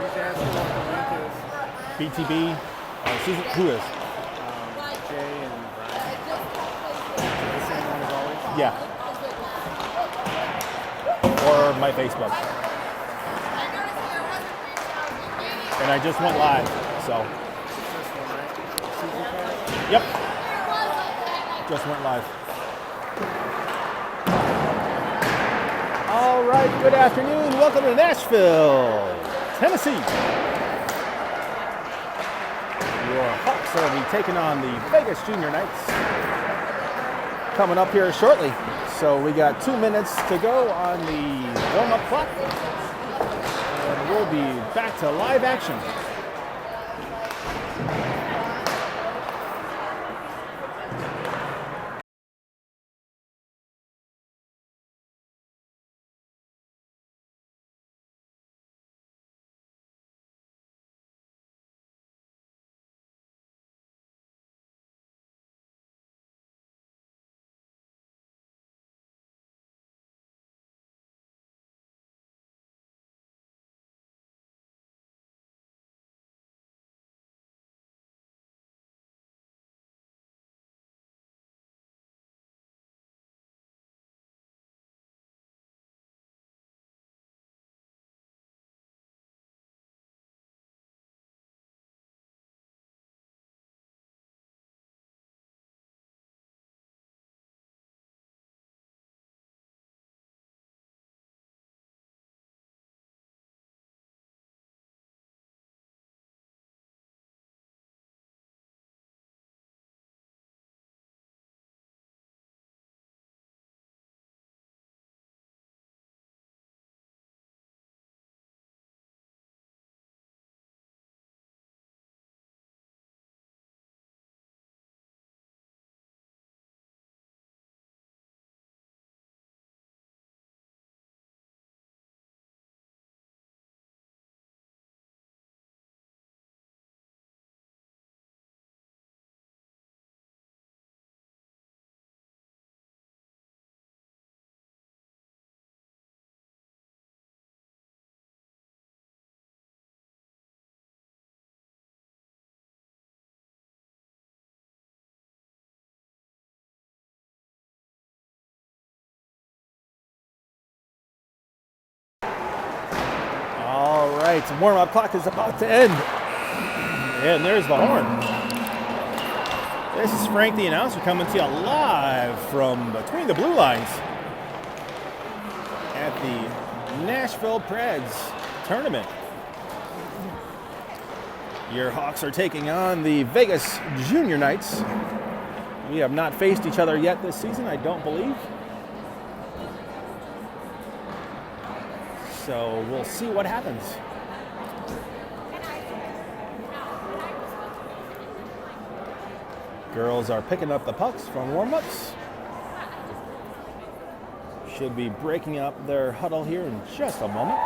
Just ask me what the link is. BTB. Season, who is? Jay and Brian. The same one as always. Yeah. Or my Facebook. And I just went live, so. This one, right? Season pass? Yep. Just went live. All right, good afternoon. Welcome to Nashville, Tennessee. Your Hawks will be taking on the Vegas Junior Knights coming up here shortly. So we got 2 minutes to go on the warm-up clock. And we'll be back to live action. All right, the warm-up clock is about to end. And there's the horn. This is Frank, the announcer, coming to you live from between the blue lines at the Nashville Preds tournament. Your Hawks are taking on the Vegas Junior Knights. We have not faced each other yet this season, I don't believe. So we'll see what happens. Girls are picking up the pucks from warm-ups. Should be breaking up their huddle here in just a moment.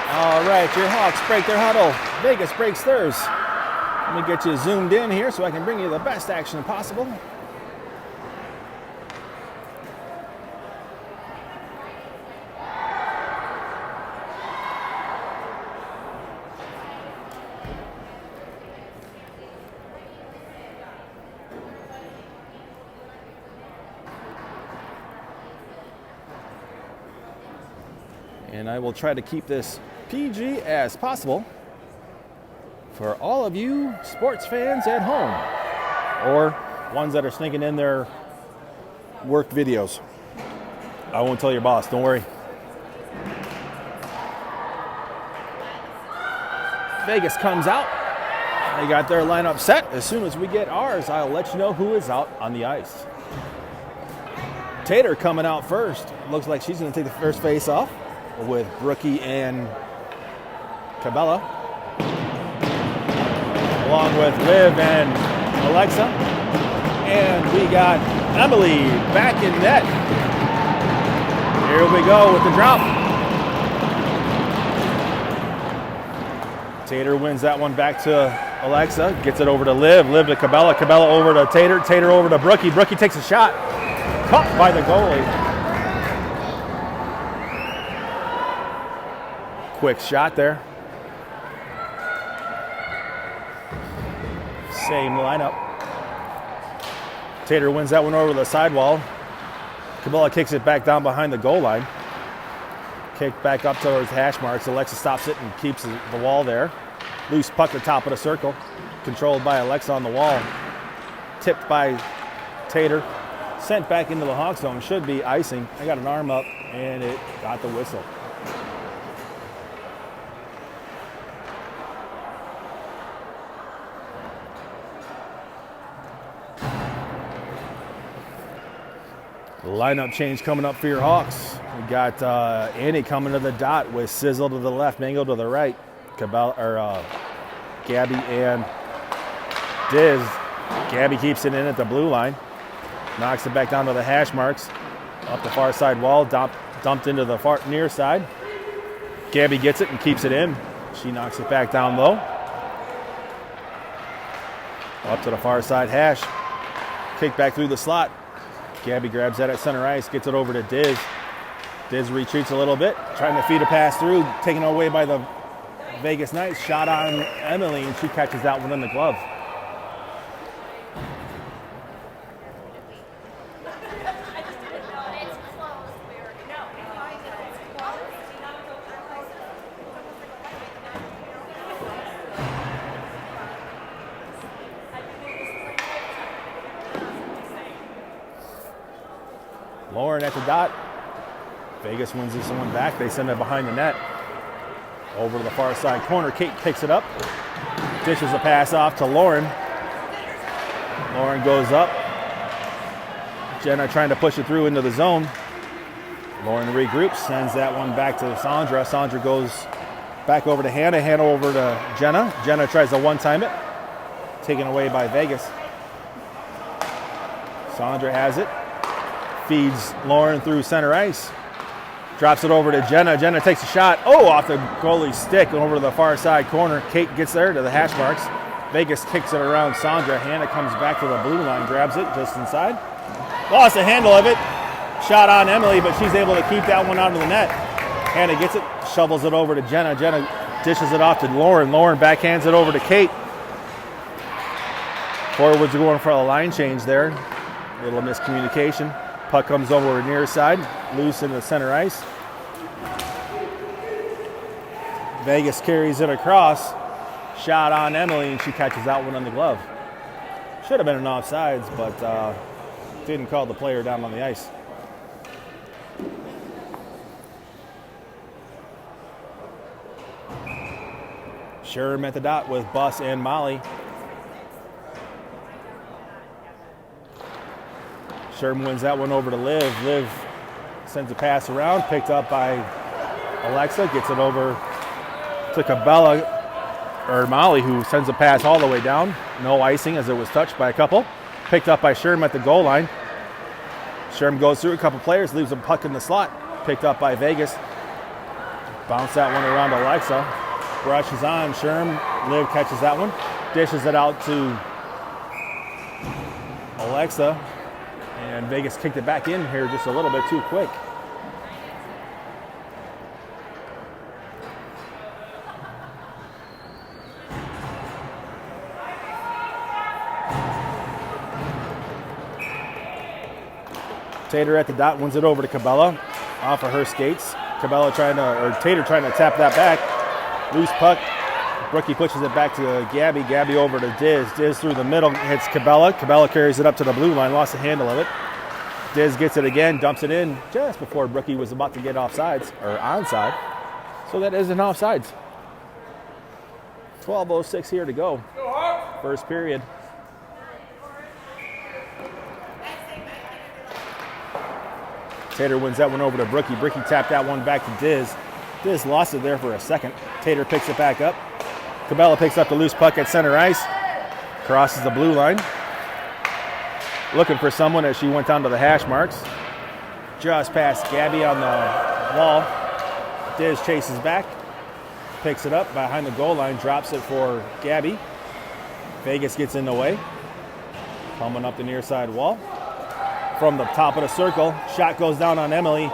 All right, your Hawks break their huddle. Vegas breaks theirs. Let me get you zoomed in here so I can bring you the best action possible. And I will try to keep this PG as possible for all of you sports fans at home or ones that are sneaking in their work videos. I won't tell your boss, don't worry. Vegas comes out. They got their lineup set. As soon as we get ours, I'll let you know who is out on the ice. Tater coming out first. Looks like she's going to take the first face off with Brookie and Cabela, along with Liv and Alexa. And we got Emily back in net. Here we go with the drop. Tater wins that one back to Alexa. Gets it over to Liv. Liv to Cabela. Cabela over to Tater. Tater over to Brookie. Brookie takes a shot. Caught by the goalie. Quick shot there. Same lineup. Tater wins that one over the sidewall. Cabela kicks it back down behind the goal line. Kick back up towards hash marks. Alexa stops it and keeps the wall there. Loose puck at the top of the circle. Controlled by Alexa on the wall. Tipped by Tater. Sent back into the Hawk zone. Should be icing. I got an arm up and it got the whistle. Lineup change coming up for your Hawks. We got Annie coming to the dot with Sizzle to the left, Mango to the right. Gabby and Diz. Gabby keeps it in at the blue line. Knocks it back down to the hash marks. Up the far side wall, dumped into the far near side. Gabby gets it and keeps it in. She knocks it back down low. Up to the far side hash. Kick back through the slot. Gabby grabs that at center ice, gets it over to Diz. Diz retreats a little bit, trying to feed a pass through, taken away by the Vegas Knights. Shot on Emily, and she catches that one in the glove. Lauren at the dot. Vegas wins this one back. They send it behind the net. Over to the far side corner. Kate picks it up. Dishes a pass off to Lauren. Lauren goes up. Jenna trying to push it through into the zone. Lauren regroups, sends that one back to Sandra. Sandra goes back over to Hannah. Hannah over to Jenna. Jenna tries to one-time it. Taken away by Vegas. Sandra has it. Feeds Lauren through center ice. Drops it over to Jenna. Jenna takes a shot. Oh, off the goalie's stick and over to the far side corner. Kate gets there to the hash marks. Vegas kicks it around Sandra. Hannah comes back to the blue line, grabs it just inside. Lost the handle of it. Shot on Emily, but she's able to keep that one out of the net. Hannah gets it, shovels it over to Jenna. Jenna dishes it off to Lauren. Lauren backhands it over to Kate. Forwards are going for a line change there. A little miscommunication. Puck comes over near side, loose in the center ice. Vegas carries it across. Shot on Emily, and she catches that one on the glove. Should have been an offsides, but didn't call the player down on the ice. Sherm at the dot with Bus and Molly. Sherman wins that one over to Liv. Liv sends a pass around, picked up by Alexa, gets it over to Cabela, or Molly, who sends a pass all the way down. No icing as it was touched by a couple. Picked up by Sherman at the goal line. Sherman goes through a couple players, leaves a puck in the slot. Picked up by Vegas. Bounce that one around Alexa. Brushes on Sherman. Liv catches that one. Dishes it out to Alexa. And Vegas kicked it back in here just a little bit too quick. Tater at the dot, wins it over to Cabela. Off of her skates. Tater trying to tap that back. Loose puck. Brookie pushes it back to Gabby. Gabby over to Diz. Diz through the middle, hits Cabela. Cabela carries it up to the blue line, lost the handle of it. Diz gets it again, dumps it in just before Brookie was about to get offsides, or onside. So that is an offsides. 12:06 here to go. First period. Tater wins that one over to Brookie. Brookie tapped that one back to Diz. Diz lost it there for a second. Tater picks it back up. Cabela picks up the loose puck at center ice. Crosses the blue line. Looking for someone as she went down to the hash marks. Just past Gabby on the wall. Diz chases back. picks it up behind the goal line, drops it for Gabby. Vegas gets in the way. Coming up the near side wall. From the top of the circle, shot goes down on Emily.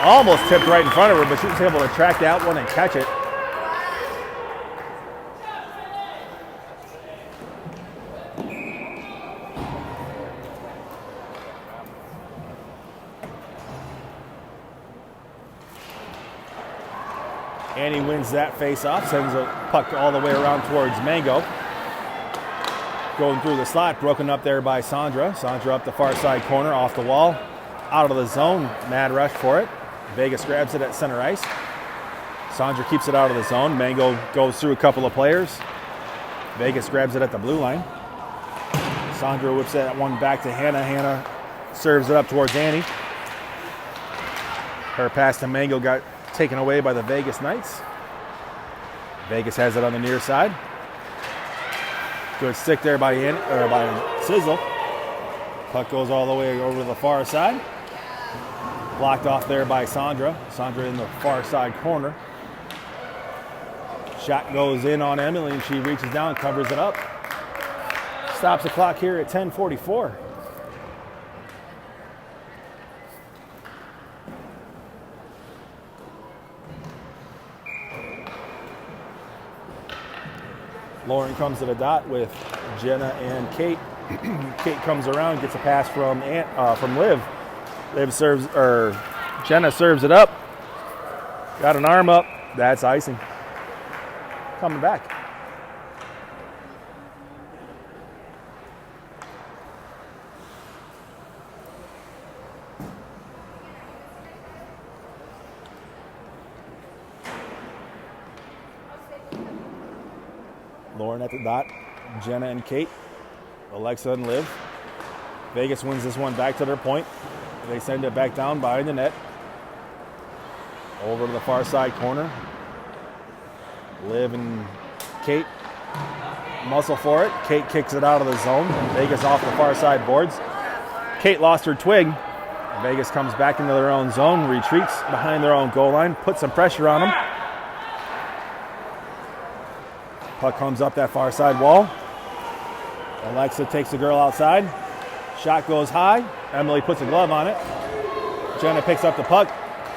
Almost tipped right in front of her, but she was able to track that one and catch it. Annie wins that face-off, sends a puck all the way around towards Mango. Going through the slot, broken up there by Sandra. Sandra up the far side corner, off the wall, out of the zone. Mad rush for it. Vegas grabs it at center ice. Sandra keeps it out of the zone. Mango goes through a couple of players. Vegas grabs it at the blue line. Sandra whips that one back to Hannah. Hannah serves it up towards Annie. Her pass to Mango got taken away by the Vegas Knights. Vegas has it on the near side. Good stick there by Sizzle. Puck goes all the way over to the far side. Blocked off there by Sandra. Sandra in the far side corner. Shot goes in on Emily and she reaches down, covers it up. Stops the clock here at 10:44. Lauren comes to the dot with Jenna and Kate. Kate comes around, gets a pass from Liv. Jenna serves it up. Got an arm up. That's icing. Coming back. Lauren at the dot, Jenna and Kate, Alexa and Liv. Vegas wins this one back to their point. They send it back down behind the net. Over to the far side corner. Liv and Kate muscle for it. Kate kicks it out of the zone. Vegas off the far side boards. Kate lost her twig. Vegas comes back into their own zone, retreats behind their own goal line, puts some pressure on them. Puck comes up that far side wall. Alexa takes the girl outside. Shot goes high. Emily puts a glove on it. Jenna picks up the puck,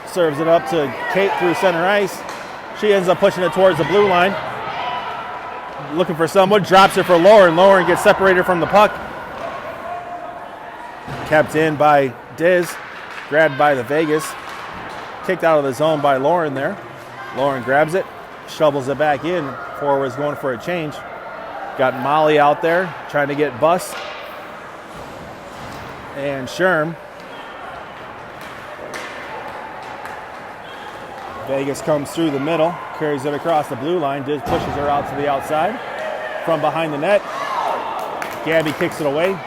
serves it up to Kate through center ice. She ends up pushing it towards the blue line. Looking for someone, drops it for Lauren. Lauren gets separated from the puck. Kept in by Diz, grabbed by the Vegas. Kicked out of the zone by Lauren there. Lauren grabs it, shovels it back in. Forward's going for a change. Got Molly out there trying to get Bus and Sherm. Vegas comes through the middle, carries it across the blue line. Diz pushes her out to the outside. From behind the net, Gabby kicks it away.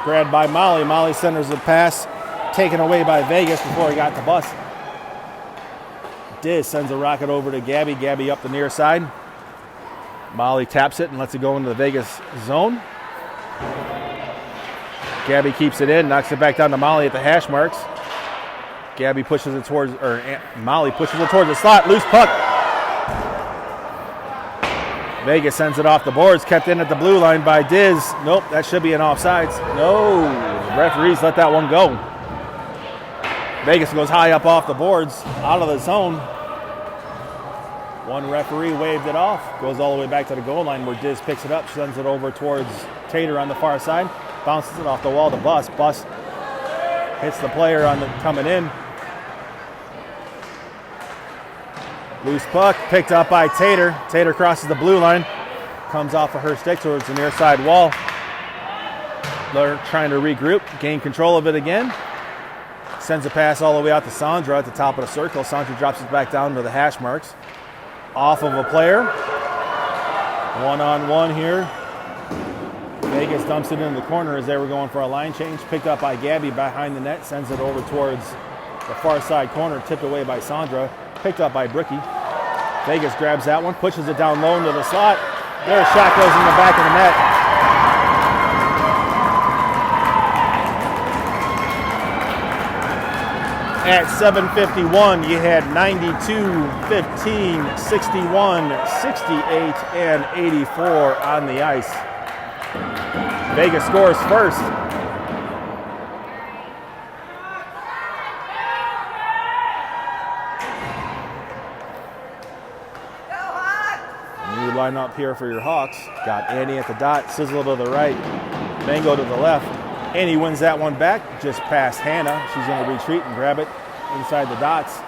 Grabbed by Molly. Molly centers the pass, taken away by Vegas before he got to Bus. Diz sends a rocket over to Gabby. Gabby up the near side. Molly taps it and lets it go into the Vegas zone. Gabby keeps it in, knocks it back down to Molly at the hash marks. Gabby pushes it towards, Molly pushes it towards the slot. Loose puck. Vegas sends it off the boards, kept in at the blue line by Diz. Nope, that should be an offsides. No, the referees let that one go. Vegas goes high up off the boards, out of the zone. One referee waved it off, goes all the way back to the goal line where Diz picks it up, sends it over towards Tater on the far side, bounces it off the wall to Bus. Bus hits the player on the coming in. Loose puck, picked up by Tater. Tater crosses the blue line, comes off of her stick towards the near side wall. They're trying to regroup, gain control of it again. Sends a pass all the way out to Sandra at the top of the circle. Sandra drops it back down to the hash marks. Off of a player. One-on-one here. Vegas dumps it into the corner as they were going for a line change. Picked up by Gabby behind the net. Sends it over towards the far side corner. Tipped away by Sandra. Picked up by Brookie. Vegas grabs that one. Pushes it down low into the slot. Their shot goes in the back of the net. at 7:51, you had 92, 15, 61, 68, and 84 on the ice. Vegas scores first. New lineup here for your Hawks. Got Annie at the dot, Sizzle to the right, Mango to the left. Annie wins that one back, just past Hannah. She's going to retreat and grab it inside the dots.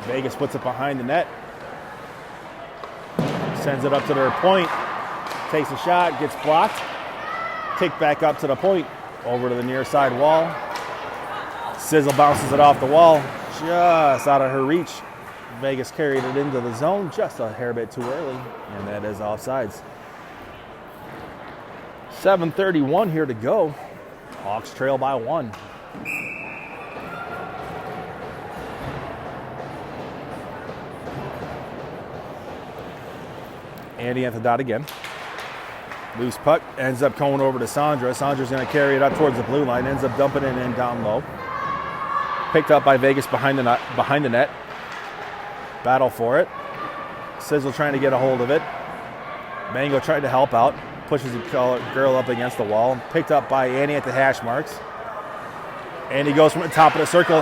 Vegas puts it behind the net. Sends it up to their point. Takes a shot, gets blocked. Kick back up to the point, over to the near side wall. Sizzle bounces it off the wall, just out of her reach. Vegas carried it into the zone just a hair bit too early, and that is offsides. 7:31 here to go. Hawks trail by 1. Andy at the dot again. Loose puck ends up going over to Sandra. Sandra's going to carry it up towards the blue line. Ends up dumping it in down low. Picked up by Vegas behind the net. Battle for it. Sizzle trying to get a hold of it. Mango trying to help out. Pushes the girl up against the wall. Picked up by Annie at the hash marks. Annie goes from the top of the circle.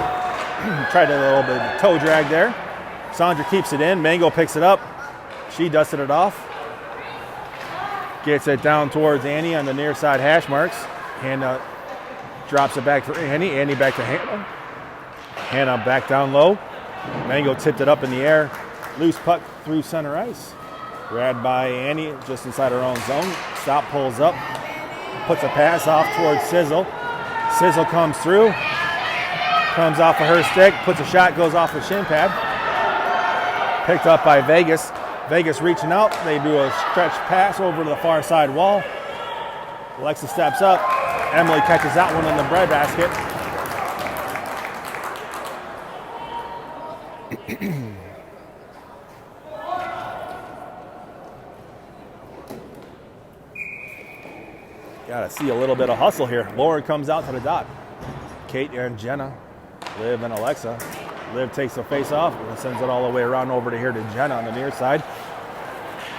Tried a little bit of toe drag there. Sandra keeps it in. Mango picks it up. She dusted it off. Gets it down towards Annie on the near side hash marks. Hannah drops it back for Annie. Annie back to Hannah. Hannah back down low. Mango tipped it up in the air. Loose puck through center ice. Grabbed by Annie just inside her own zone. Stop, pulls up. Puts a pass off towards Sizzle. Sizzle comes through. Comes off of her stick. Puts a shot, goes off the shin pad. Picked up by Vegas. Vegas reaching out. They do a stretch pass over to the far side wall. Alexa steps up. Emily catches that one in the breadbasket. Gotta see a little bit of hustle here. Lauren comes out to the dot. Kate and Jenna, Liv and Alexa. Liv takes the face off and sends it all the way around over to here to Jenna on the near side.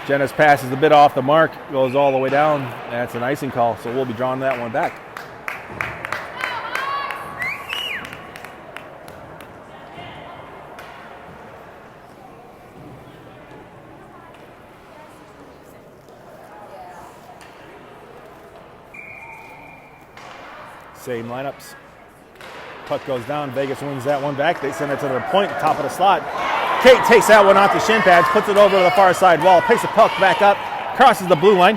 Jenna's pass is a bit off the mark, goes all the way down. That's an icing call, so we'll be drawing that one back. Same lineups. Puck goes down. Vegas wins that one back. They send it to their point, top of the slot. Kate takes that one off the shin pads, puts it over to the far side wall, picks the puck back up, crosses the blue line,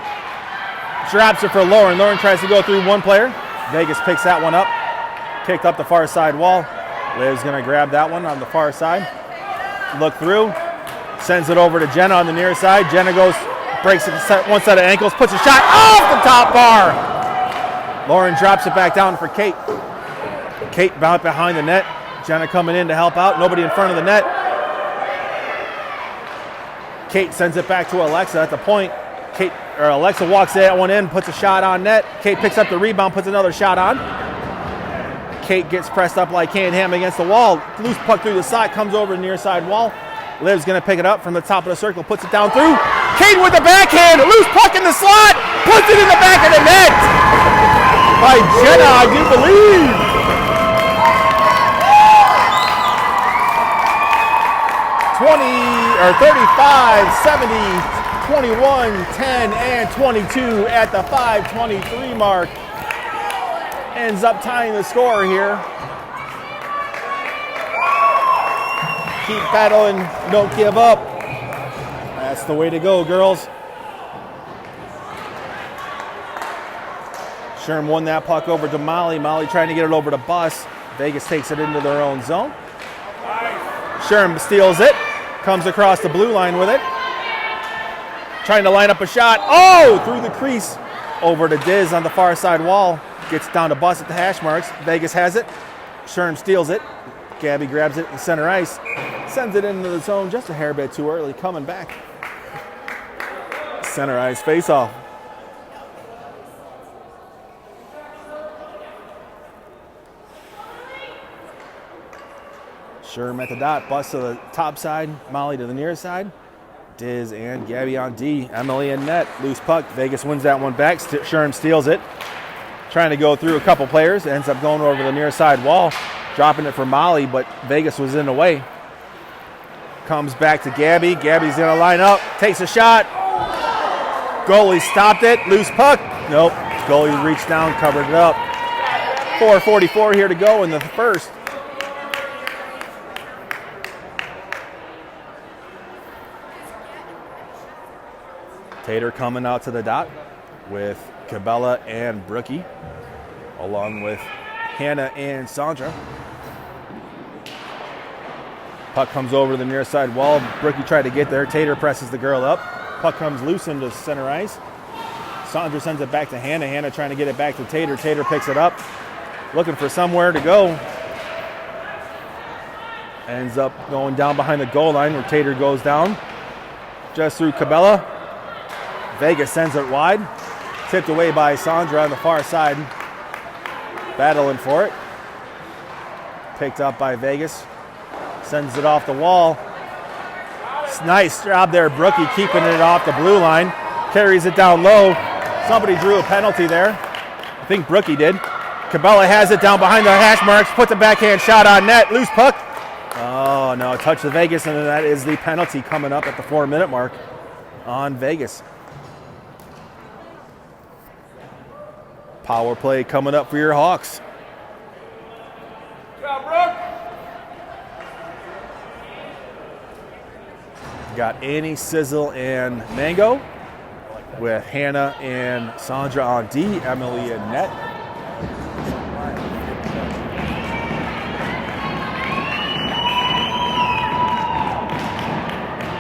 drops it for Lauren. Lauren tries to go through one player. Vegas picks that one up, kicked up the far side wall. Liv's going to grab that one on the far side. Look through, sends it over to Jenna on the near side. Jenna goes, breaks one set of ankles, puts a shot off the top bar. Lauren drops it back down for Kate. Kate bound behind the net. Jenna coming in to help out. Nobody in front of the net. Kate sends it back to Alexa at the point. Alexa walks that one in, puts a shot on net. Kate picks up the rebound, puts another shot on. Kate gets pressed up like Can-Ham against the wall. Loose puck through the slot, comes over the near side wall. Liv's going to pick it up from the top of the circle, puts it down through. Kate with the backhand, loose puck in the slot, puts it in the back of the net. By Jenna, I do believe. or 35, 70, 21, 10, and 22 at the 5:23 mark. Ends up tying the score here. Keep battling, don't give up. That's the way to go, girls. Sherm won that puck over to Molly. Molly trying to get it over to Bus. Vegas takes it into their own zone. Sherm steals it. Comes across the blue line with it. Trying to line up a shot. Oh, through the crease. Over to Diz on the far side wall. Gets down to Bus at the hash marks. Vegas has it. Sherm steals it. Gabby grabs it in center ice. Sends it into the zone just a hair bit too early. Coming back. Center ice face off. Sherm at the dot, bust to the top side, Molly to the near side. Diz and Gabby on D. Emily in net, loose puck. Vegas wins that one back. Sherm steals it. Trying to go through a couple players, ends up going over the near side wall, dropping it for Molly, but Vegas was in the way. Comes back to Gabby. Gabby's gonna line up, takes a shot. Goalie stopped it, loose puck. Nope, goalie reached down, covered it up. 4:44 here to go in the first. Tater coming out to the dot with Cabela and Brookie, along with Hannah and Sandra. Puck comes over to the near side wall. Brookie tried to get there. Tater presses the girl up. Puck comes loose into center ice. Sandra sends it back to Hannah. Hannah trying to get it back to Tater. Tater picks it up, looking for somewhere to go. Ends up going down behind the goal line where Tater goes down. Just through Cabela. Vegas sends it wide. Tipped away by Sandra on the far side. Battling for it. Picked up by Vegas. Sends it off the wall. Nice job there, Brookie, keeping it off the blue line. Carries it down low. Somebody drew a penalty there. I think Brookie did. Cabela has it down behind the hash marks. Puts a backhand shot on net. Loose puck. Oh, no. Touch the Vegas, and that is the penalty coming up at the 4-minute mark on Vegas. Power play coming up for your Hawks. Got Annie, Sizzle, and Mango with Hannah and Sandra on D, Emily in net.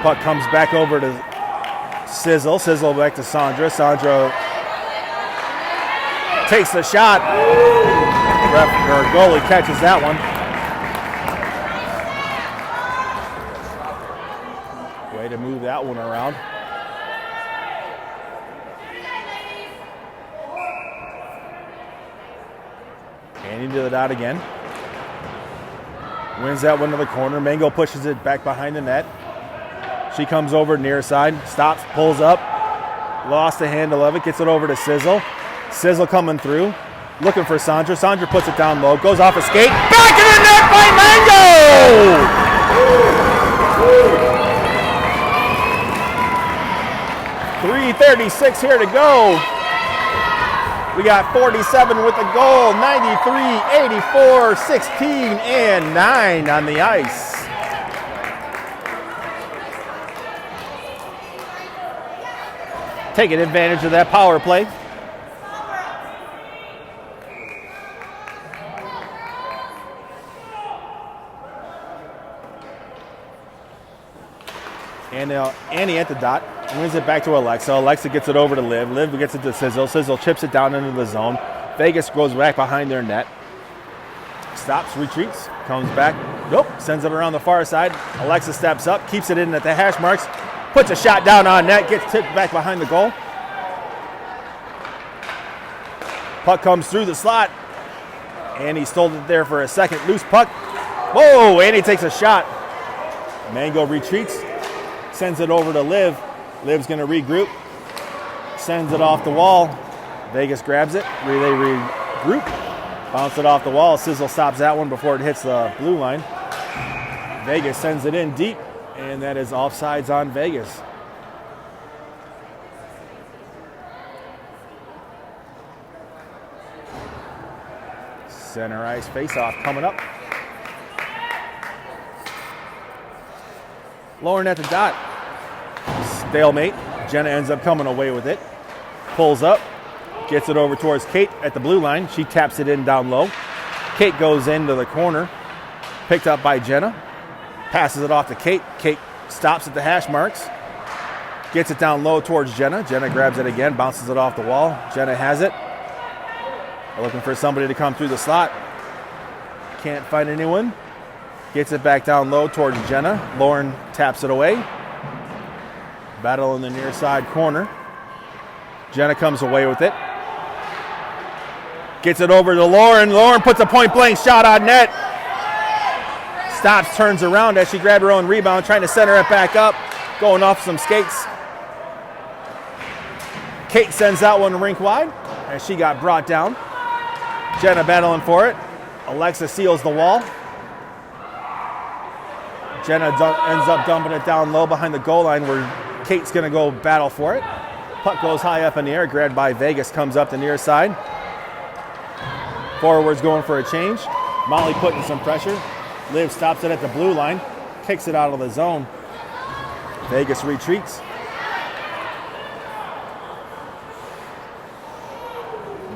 Puck comes back over to Sizzle. Sizzle back to Sandra. Sandra takes the shot. Goalie catches that one. Way to move that one around. Annie to the dot again. Wins that one to the corner. Mango pushes it back behind the net. She comes over near side. Stops, pulls up. Lost the handle of it. Gets it over to Sizzle. Sizzle coming through. Looking for Sandra. Sandra puts it down low. Goes off a skate. Back in the net by Mango! 3:36 here to go. We got 47 with the goal. 93, 84, 16, and 9 on the ice. Taking advantage of that power play. And now Annie at the dot, wins it back to Alexa. Alexa gets it over to Liv. Liv gets it to Sizzle. Sizzle chips it down into the zone. Vegas goes back behind their net. Stops, retreats, comes back. Nope, sends it around the far side. Alexa steps up, keeps it in at the hash marks. Puts a shot down on net, gets tipped back behind the goal. Puck comes through the slot. Annie stole it there for a second. Loose puck. Whoa, Annie takes a shot. Mango retreats. Sends it over to Liv. Liv's going to regroup. Sends it off the wall. Vegas grabs it. They regroup. Bounce it off the wall. Sizzle stops that one before it hits the blue line. Vegas sends it in deep, and that is offsides on Vegas. Center ice face-off coming up. Lauren at the dot. Stalemate. Jenna ends up coming away with it. Pulls up. Gets it over towards Kate at the blue line. She taps it in down low. Kate goes into the corner. Picked up by Jenna. Passes it off to Kate. Kate stops at the hash marks. Gets it down low towards Jenna. Jenna grabs it again. Bounces it off the wall. Jenna has it. Looking for somebody to come through the slot. Can't find anyone. Gets it back down low towards Jenna. Lauren taps it away. Battle in the near side corner. Jenna comes away with it. Gets it over to Lauren. Lauren puts a point blank shot on net. stops, turns around as she grabbed her own rebound, trying to center it back up, going off some skates. Kate sends that one rink wide as she got brought down. Jenna battling for it. Alexa seals the wall. Jenna ends up dumping it down low behind the goal line where Kate's going to go battle for it. Puck goes high up in the air, grabbed by Vegas, comes up the near side. Forwards going for a change. Molly putting some pressure. Liv stops it at the blue line, kicks it out of the zone. Vegas retreats.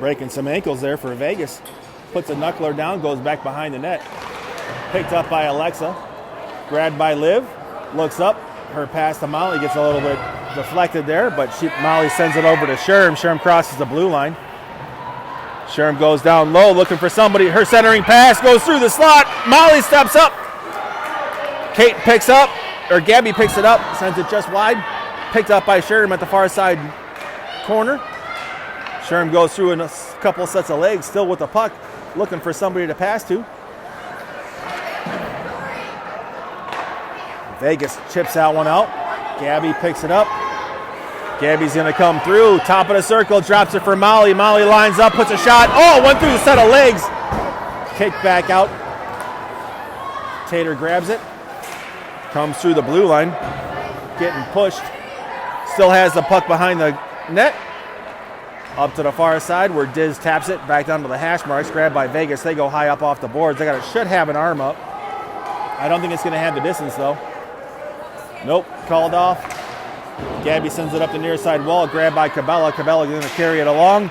Breaking some ankles there for Vegas. Puts a knuckler down, goes back behind the net. Picked up by Alexa. Grabbed by Liv. Looks up. Her pass to Molly gets a little bit deflected there, but Molly sends it over to Sherm. Sherm crosses the blue line. Sherm goes down low looking for somebody. Her centering pass goes through the slot. Molly steps up. Kate picks up, or Gabby picks it up, sends it just wide. Picked up by Sherm at the far side corner. Sherm goes through in a couple sets of legs, still with the puck, looking for somebody to pass to. Vegas chips that one out. Gabby picks it up. Gabby's going to come through. Top of the circle, drops it for Molly. Molly lines up, puts a shot. Oh, went through the set of legs. Kick back out. Tater grabs it. Comes through the blue line. Getting pushed. Still has the puck behind the net. Up to the far side where Diz taps it. Back down to the hash marks. Grabbed by Vegas. They go high up off the boards. Should have an arm up. I don't think it's going to have the distance, though. Nope, called off. Gabby sends it up the near side wall, grabbed by Cabela. Cabela going to carry it along.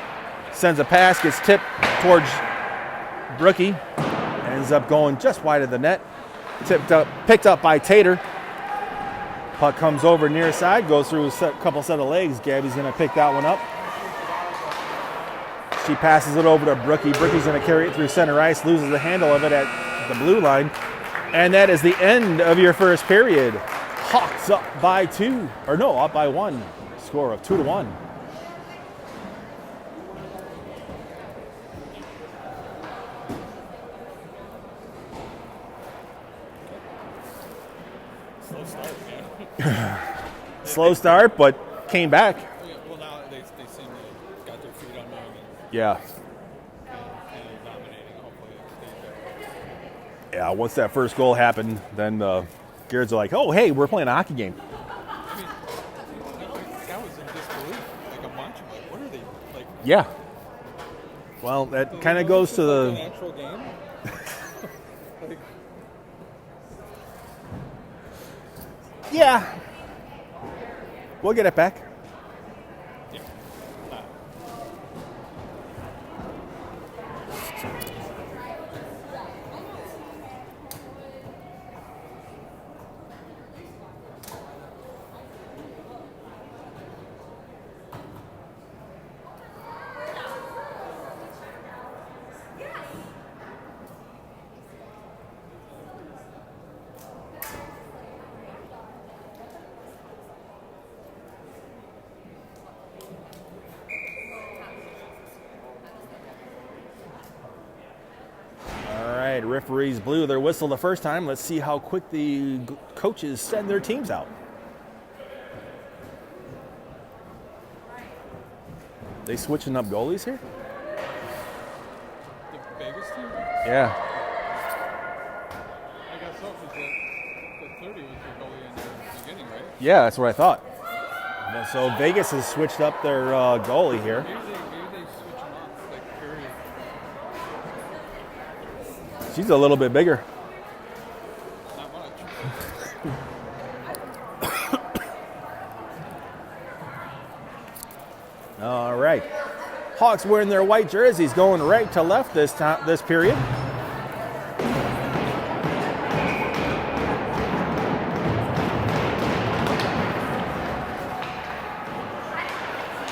Sends a pass, gets tipped towards Brookie. Ends up going just wide of the net. Picked up by Tater. Puck comes over near side, goes through a couple set of legs. Gabby's going to pick that one up. She passes it over to Brookie. Brookie's going to carry it through center ice, loses the handle of it at the blue line. And that is the end of your first period. Hawks up by up by 1. Score of 2-1. Slow start, man. Slow start, but came back. Well, now they seem to got their feet on them. Yeah. And dominating. Hopefully it stays that way. Yeah, once that first goal happened, then the Garrett's are like, oh, hey, we're playing a hockey game. I mean, I was in disbelief. Like a bunch. I'm like, what are they like? Yeah. Well, that kind of goes to the natural game. Like, yeah. We'll get it back. yeah. Referees blew their whistle the first time. Let's see how quick the coaches send their teams out. They switching up goalies here? The Vegas team? Yeah. I guess so, because the 30 was the goalie in the beginning, right? Yeah, that's what I thought. So Vegas has switched up their goalie here. Maybe they switch them off, like, period. She's a little bit bigger. Not much. All right. Hawks wearing their white jerseys, going right to left this period.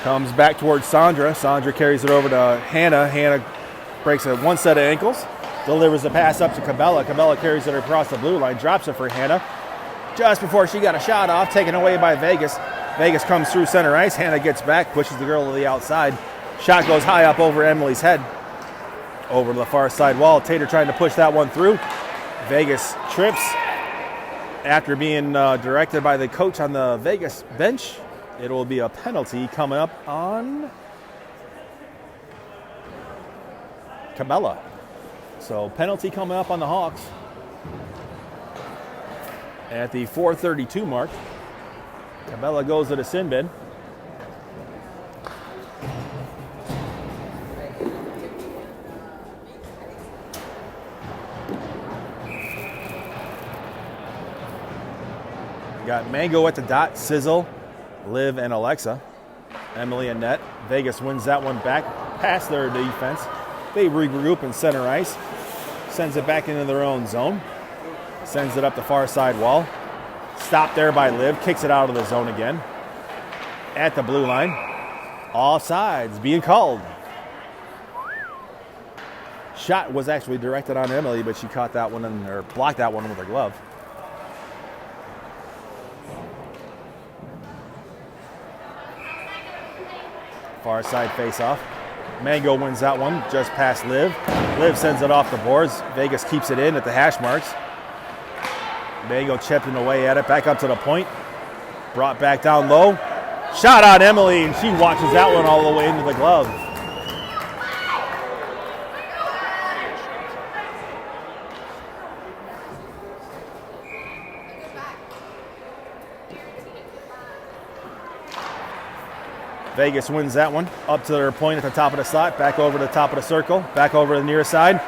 Comes back towards Sandra. Sandra carries it over to Hannah. Hannah breaks one set of ankles. Delivers the pass up to Cabela. Cabela carries it across the blue line. Drops it for Hannah. Just before she got a shot off, taken away by Vegas. Vegas comes through center ice. Hannah gets back, pushes the girl to the outside. Shot goes high up over Emily's head. Over to the far side wall. Tater trying to push that one through. Vegas trips after being directed by the coach on the Vegas bench. It will be a penalty coming up on Cabela. So penalty coming up on the Hawks at the 4:32 mark. Cabela goes to the sin bin. Got Mango at the dot, Sizzle, Liv, and Alexa. Emily and net. Vegas wins that one back past their defense. They regroup in center ice. Sends it back into their own zone. Sends it up the far side wall. Stopped there by Liv. Kicks it out of the zone again. At the blue line. Offsides being called. Shot was actually directed on Emily, but she caught that one or blocked that one with her glove. Far side face-off. Mango wins that one just past Liv. Liv sends it off the boards. Vegas keeps it in at the hash marks. Mango chipping away at it. Back up to the point. Brought back down low. Shot on Emily, and she watches that one all the way into the glove. Vegas wins that one. Up to their point at the top of the slot. Back over the top of the circle. Back over to the near side.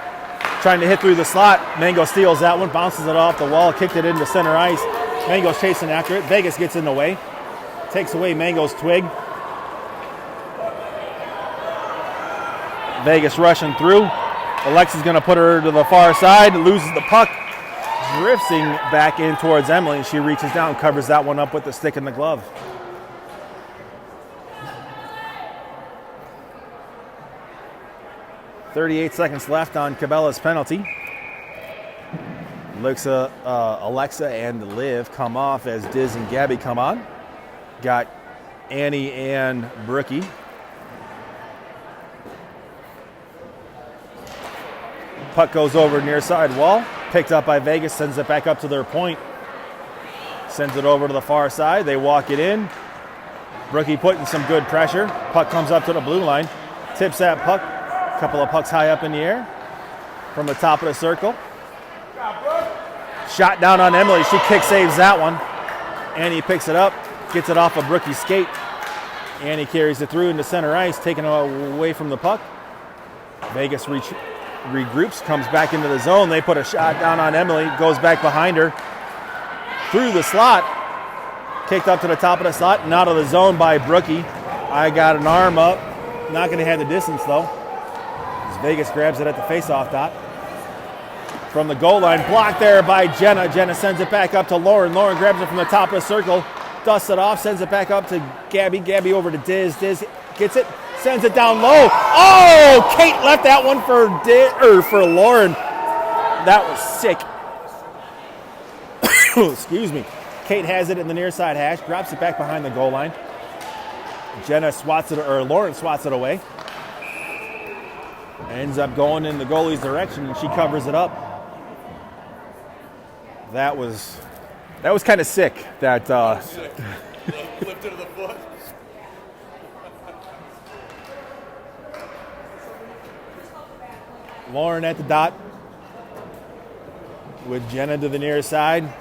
Trying to hit through the slot. Mango steals that one. Bounces it off the wall. Kicked it into center ice. Mango's chasing after it. Vegas gets in the way. Takes away Mango's twig. Vegas rushing through. Alexa's going to put her to the far side. Loses the puck. Drifting back in towards Emily. And she reaches down. Covers that one up with the stick and the glove. .38 seconds left on Cabela's penalty. Alexa and Liv come off as Diz and Gabby come on. Got Annie and Brookie. Puck goes over near side wall. Picked up by Vegas, sends it back up to their point. Sends it over to the far side. They walk it in. Brookie putting some good pressure. Puck comes up to the blue line. Tips that puck. Couple of pucks high up in the air from the top of the circle. Shot down on Emily. She kick saves that one. Annie picks it up, gets it off of Brookie's skate. Annie carries it through into center ice, taking it away from the puck. Vegas regroups, comes back into the zone. They put a shot down on Emily, goes back behind her. Through the slot, kicked up to the top of the slot and out of the zone by Brookie. I got an arm up. Not going to have the distance though. Vegas grabs it at the face-off dot. From the goal line, blocked there by Jenna. Jenna sends it back up to Lauren. Lauren grabs it from the top of the circle, dusts it off, sends it back up to Gabby. Gabby over to Diz. Diz gets it, sends it down low. Oh, Kate left that one for Lauren. That was sick. Excuse me. Kate has it in the near side hash, drops it back behind the goal line. Jenna swats it, or Lauren swats it away. Ends up going in the goalie's direction, and she covers it up. That was kind of sick. That lifted to the foot. Lauren at the dot with Jenna to the near side.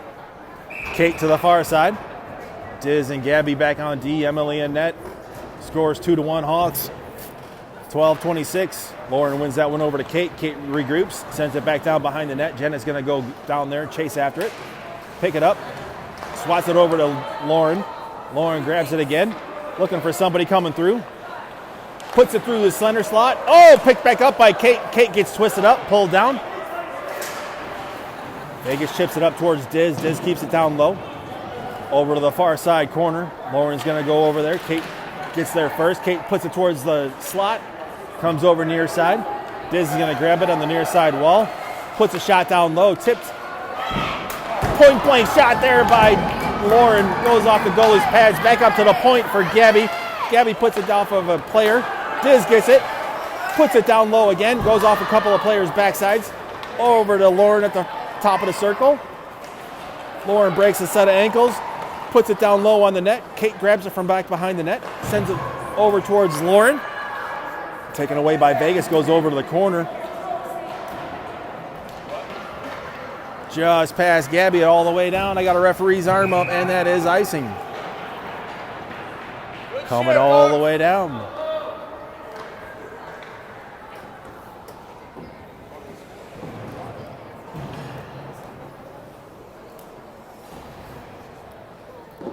Kate to the far side. Diz and Gabby back on D. Emily and net. Scores 2-1 Hawks. 12-26. Lauren wins that one over to Kate. Kate regroups, sends it back down behind the net. Jenna's going to go down there, chase after it, pick it up, swats it over to Lauren. Lauren grabs it again, looking for somebody coming through. Puts it through the center slot. Oh, picked back up by Kate. Kate gets twisted up, pulled down. Vegas chips it up towards Diz. Diz keeps it down low. Over to the far side corner. Lauren's going to go over there. Kate gets there first. Kate puts it towards the slot. Comes over near side. Diz is going to grab it on the near side wall. Puts a shot down low. Tipped. Point blank shot there by Lauren. Goes off the goalie's pads. Back up to the point for Gabby. Gabby puts it off of a player. Diz gets it. Puts it down low again. Goes off a couple of players' backsides. Over to Lauren at the top of the circle. Lauren breaks a set of ankles, puts it down low on the net. Kate grabs it from back behind the net, sends it over towards Lauren. Taken away by Vegas, goes over to the corner. Just past Gabby all the way down. I got a referee's arm up, and that is icing. Coming all the way down.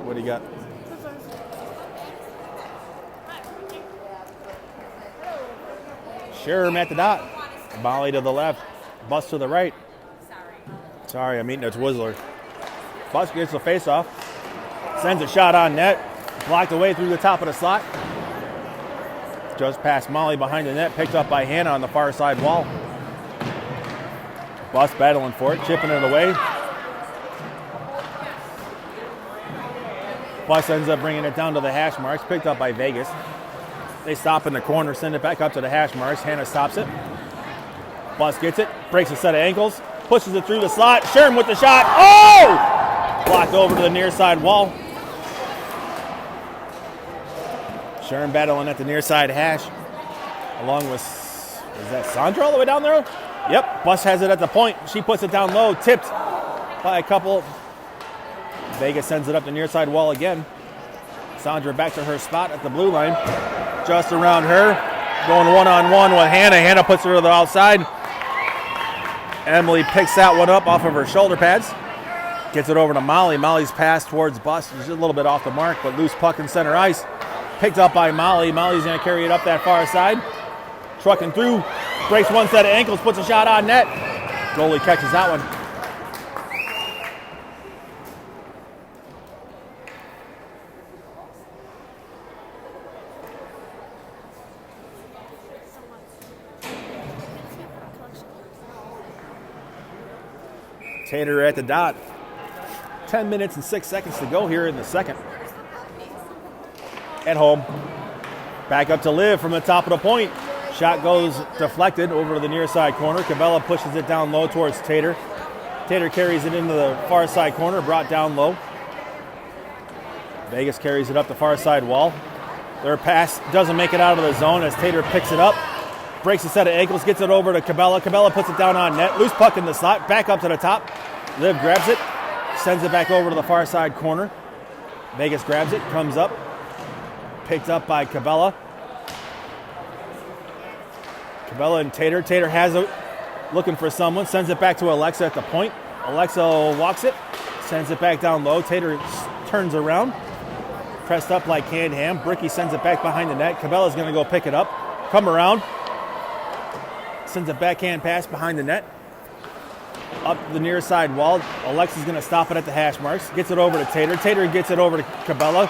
What do you got? Sherm at the dot. Molly to the left. Bust to the right. Sorry, I'm eating a Twizzler. Bust gets the face-off. Sends a shot on net. Blocked away through the top of the slot. Just past Molly behind the net. Picked up by Hannah on the far side wall. Bust battling for it. Chipping it away. Bus ends up bringing it down to the hash marks. Picked up by Vegas. They stop in the corner. Send it back up to the hash marks. Hannah stops it. Bus gets it. Breaks a set of ankles. Pushes it through the slot. Sherm with the shot. Oh! Blocked over to the near side wall. Sherm battling at the near side hash. Along with, is that Sandra all the way down there? Yep. Bus has it at the point. She puts it down low. Tipped by a couple. Vegas sends it up the near side wall again. Sandra back to her spot at the blue line. Just around her. Going one-on-one with Hannah. Hannah puts her to the outside. Emily picks that one up off of her shoulder pads. Gets it over to Molly. Molly's pass towards Bus. She's a little bit off the mark, but loose puck in center ice. Picked up by Molly. Molly's going to carry it up that far side. Trucking through. Breaks one set of ankles. Puts a shot on net. Goalie catches that one. Tater at the dot. 10 minutes and 6 seconds to go here in the second. At home. Back up to Liv from the top of the point. Shot goes deflected over to the near side corner. Cabela pushes it down low towards Tater. Tater carries it into the far side corner, brought down low. Vegas carries it up the far side wall. Their pass doesn't make it out of the zone as Tater picks it up. Breaks a set of ankles, gets it over to Cabela. Cabela puts it down on net. Loose puck in the slot, back up to the top. Liv grabs it, sends it back over to the far side corner. Vegas grabs it, comes up. Picked up by Cabela. Cabela and Tater. Tater has it, looking for someone. Sends it back to Alexa at the point. Alexa walks it, sends it back down low. Tater turns around, pressed up like canned ham. Bricky sends it back behind the net. Cabela's going to go pick it up, come around. Sends a backhand pass behind the net. Up the near side wall. Alexa's going to stop it at the hash marks. Gets it over to Tater. Tater gets it over to Cabela.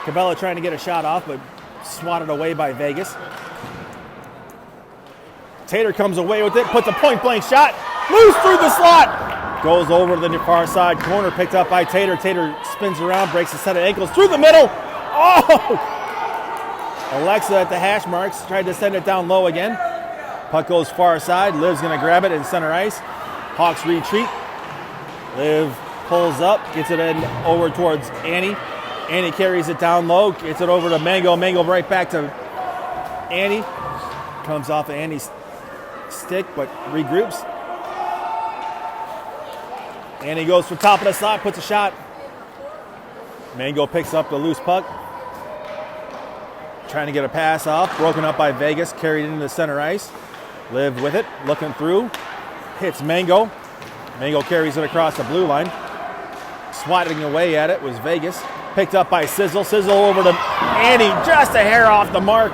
Cabela trying to get a shot off, but swatted away by Vegas. Tater comes away with it. Puts a point-blank shot. Loose through the slot. Goes over to the far side corner. Picked up by Tater. Tater spins around. Breaks a set of ankles through the middle. Oh! Alexa at the hash marks. Tried to send it down low again. Puck goes far side. Liv's going to grab it in center ice. Hawks retreat. Liv pulls up, gets it in over towards Annie. Annie carries it down low, gets it over to Mango. Mango right back to Annie. Comes off of Annie's stick, but regroups. Annie goes for top of the slot, puts a shot. Mango picks up the loose puck. Trying to get a pass off. Broken up by Vegas, carried into the center ice. Liv with it, looking through. Hits Mango. Mango carries it across the blue line. Swatting away at it was Vegas. Picked up by Sizzle. Sizzle over to Annie, just a hair off the mark.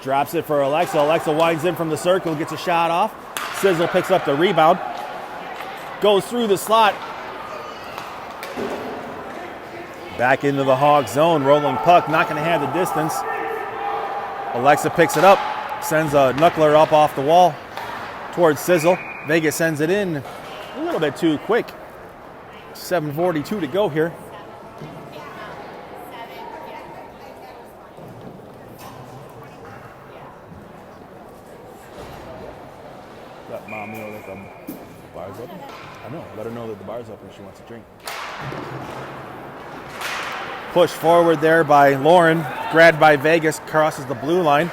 Drops it for Alexa. Alexa winds in from the circle, gets a shot off. Sizzle picks up the rebound. Goes through the slot. Back into the Hog zone. Rolling puck, not going to have the distance. Alexa picks it up. Sends a knuckler up off the wall towards Sizzle. Vegas sends it in a little bit too quick. 7:42 to go here. Got mommy over The bar's open? I know. Let her know that the bar's open if she wants a drink. Push forward there by Lauren. Grabbed by Vegas. Crosses the blue line.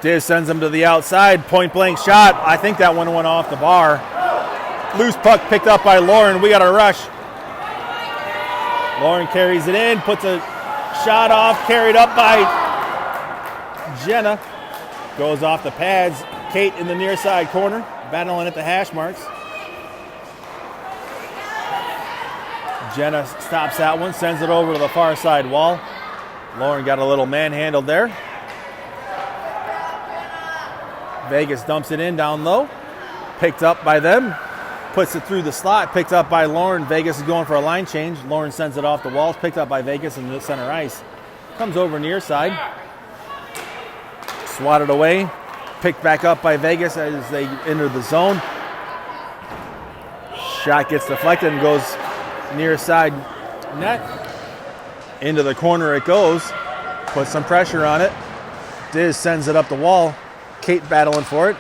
Diz sends him to the outside. Point blank shot. I think that one went off the bar. Loose puck picked up by Lauren. We got a rush. Lauren carries it in. Puts a shot off. Carried up by Jenna. Goes off the pads. Kate in the near side corner. Battling at the hash marks. Jenna stops that one. Sends it over to the far side wall. Lauren got a little manhandled there. Vegas dumps it in down low. Picked up by them. Puts it through the slot. Picked up by Lauren. Vegas is going for a line change. Lauren sends it off the walls. Picked up by Vegas in the center ice. Comes over near side. Swatted away. Picked back up by Vegas as they enter the zone. Shot gets deflected and goes near side net. Into the corner it goes. Puts some pressure on it. Diz sends it up the wall. Kate battling for it.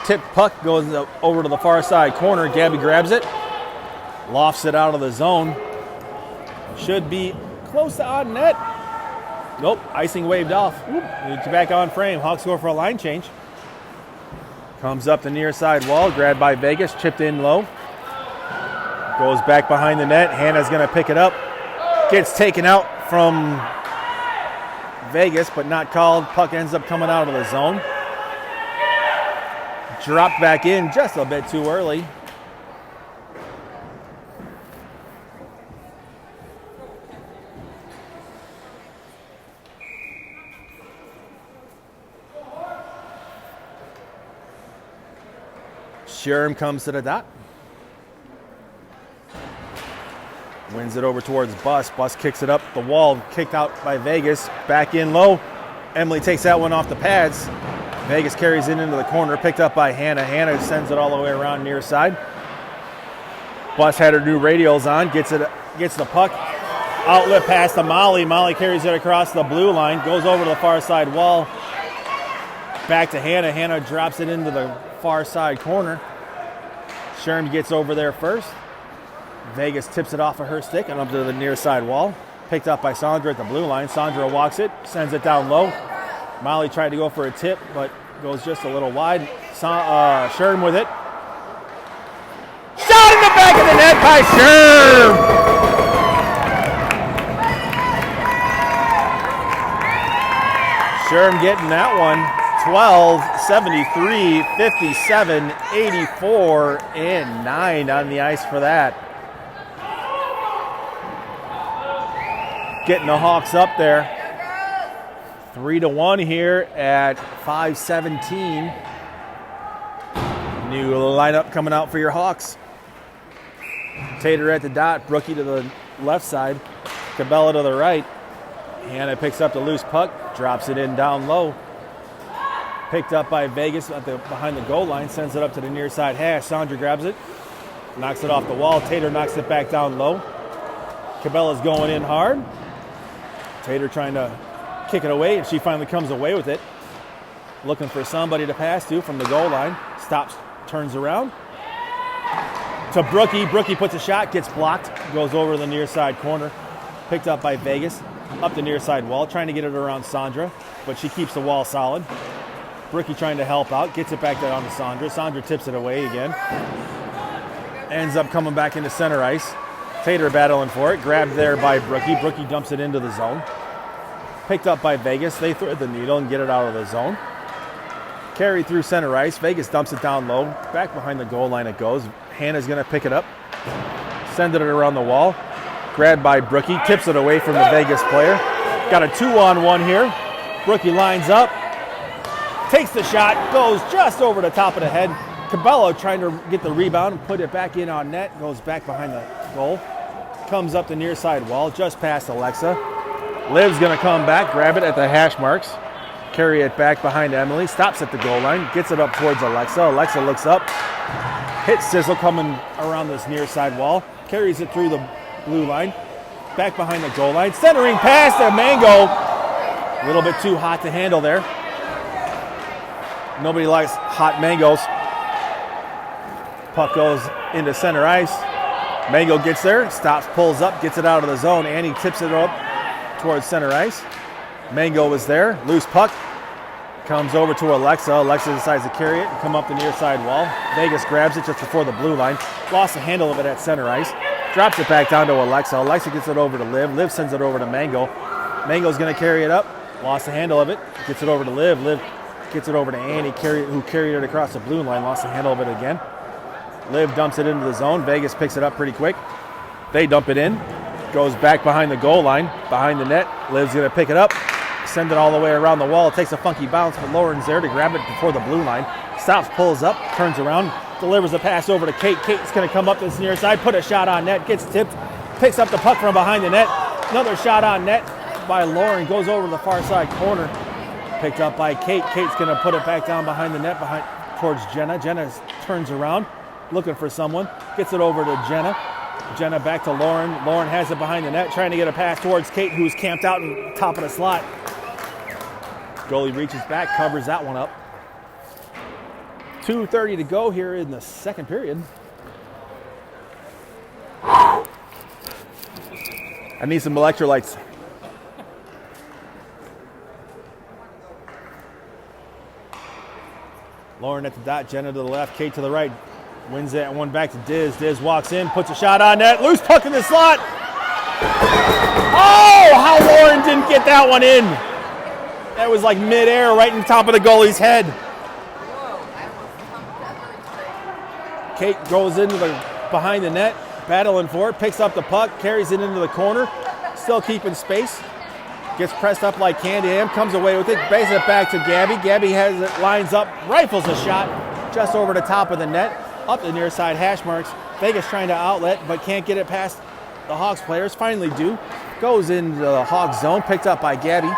Tip puck goes over to the far side corner. Gabby grabs it. Lofts it out of the zone. Should be close to on net. Nope, icing waved off. It's back on frame. Hawks go for a line change. Comes up the near side wall. Grabbed by Vegas. Chipped in low. Goes back behind the net. Hannah's going to pick it up. Gets taken out from Vegas, but not called. Puck ends up coming out of the zone. Dropped back in just a bit too early. Sherm comes to the dot. Wins it over towards Bus. Bus kicks it up the wall. Kicked out by Vegas. Back in low. Emily takes that one off the pads. Vegas carries it into the corner. Picked up by Hannah. Hannah sends it all the way around near side. Bus had her new radials on. Gets the puck. Outlet pass to Molly. Molly carries it across the blue line. Goes over to the far side wall. Back to Hannah. Hannah drops it into the far side corner. Sherm gets over there first. Vegas tips it off of her stick and up to the near side wall. Picked up by Sandra at the blue line. Sandra walks it, sends it down low. Molly tried to go for a tip, but goes just a little wide. Sherm with it. Shot in the back of the net by Sherm! Sherm getting that one. 12, 73, 57, 84, and 9 on the ice for that. Getting the Hawks up there. 3-1 here at 5:17. New lineup coming out for your Hawks. Tater at the dot, Brookie to the left side, Cabela to the right. Hannah picks up the loose puck, drops it in down low. Picked up by Vegas behind the goal line, sends it up to the near side hash. Sandra grabs it, knocks it off the wall. Tater knocks it back down low. Cabela's going in hard. Tater trying to kick it away, and she finally comes away with it. Looking for somebody to pass to from the goal line. Stops, turns around. To Brookie. Brookie puts a shot, gets blocked, goes over the near side corner. Picked up by Vegas, up the near side wall, trying to get it around Sandra, but she keeps the wall solid. Brookie trying to help out, gets it back down to Sandra. Sandra tips it away again. Ends up coming back into center ice. Tater battling for it, grabbed there by Brookie. Brookie dumps it into the zone. Picked up by Vegas. They thread the needle and get it out of the zone. Carried through center ice. Vegas dumps it down low. Back behind the goal line it goes. Hannah's going to pick it up. Send it around the wall. Grabbed by Brookie. Tips it away from the Vegas player. Got a 2-on-1 here. Brookie lines up. Takes the shot. Goes just over the top of the head. Cabela trying to get the rebound and put it back in on net. Goes back behind the goal. Comes up the near side wall. Just past Alexa. Liv's going to come back. Grab it at the hash marks. Carry it back behind Emily. Stops at the goal line. Gets it up towards Alexa. Alexa looks up. Hits Sizzle coming around this near side wall. Carries it through the blue line. Back behind the goal line. Centering pass to Mango. A little bit too hot to handle there. Nobody likes hot mangoes. Puck goes into center ice. Mango gets there, stops, pulls up, gets it out of the zone. Annie tips it up towards center ice. Mango was there. Loose puck. Comes over to Alexa. Alexa decides to carry it and come up the near side wall. Vegas grabs it just before the blue line. Lost the handle of it at center ice. Drops it back down to Alexa. Alexa gets it over to Liv. Liv sends it over to Mango. Mango's going to carry it up. Lost the handle of it. Gets it over to Liv. Liv gets it over to Annie, who carried it across the blue line. Lost the handle of it again. Liv dumps it into the zone. Vegas picks it up pretty quick. They dump it in. Goes back behind the goal line, behind the net. Liv's going to pick it up. Send it all the way around the wall. It takes a funky bounce, but Lauren's there to grab it before the blue line. Stops, pulls up, turns around, delivers a pass over to Kate. Kate's going to come up this near side, put a shot on net, gets tipped, picks up the puck from behind the net. Another shot on net by Lauren, goes over to the far side corner. Picked up by Kate. Kate's going to put it back down behind the net towards Jenna. Jenna turns around, looking for someone. Gets it over to Jenna. Jenna back to Lauren. Lauren has it behind the net, trying to get a pass towards Kate, who's camped out in top of the slot. Goalie reaches back, covers that one up. 2:30 to go here in the second period. I need some electrolytes. Lauren at the dot, Jenna to the left, Kate to the right. Wins that one back to Diz. Diz walks in, puts a shot on net. Loose puck in the slot. Oh, how Lauren didn't get that one in. That was like midair right in top of the goalie's head. Kate goes into the behind the net, battling for it, picks up the puck, carries it into the corner, still keeping space. Gets pressed up like Candy Ham, comes away with it, bases it back to Gabby. Gabby has it, lines up, rifles a shot just over the top of the net, up the near side hash marks. Vegas trying to outlet, but can't get it past the Hawks players. Finally do. Goes into the Hawks zone, picked up by Gabby.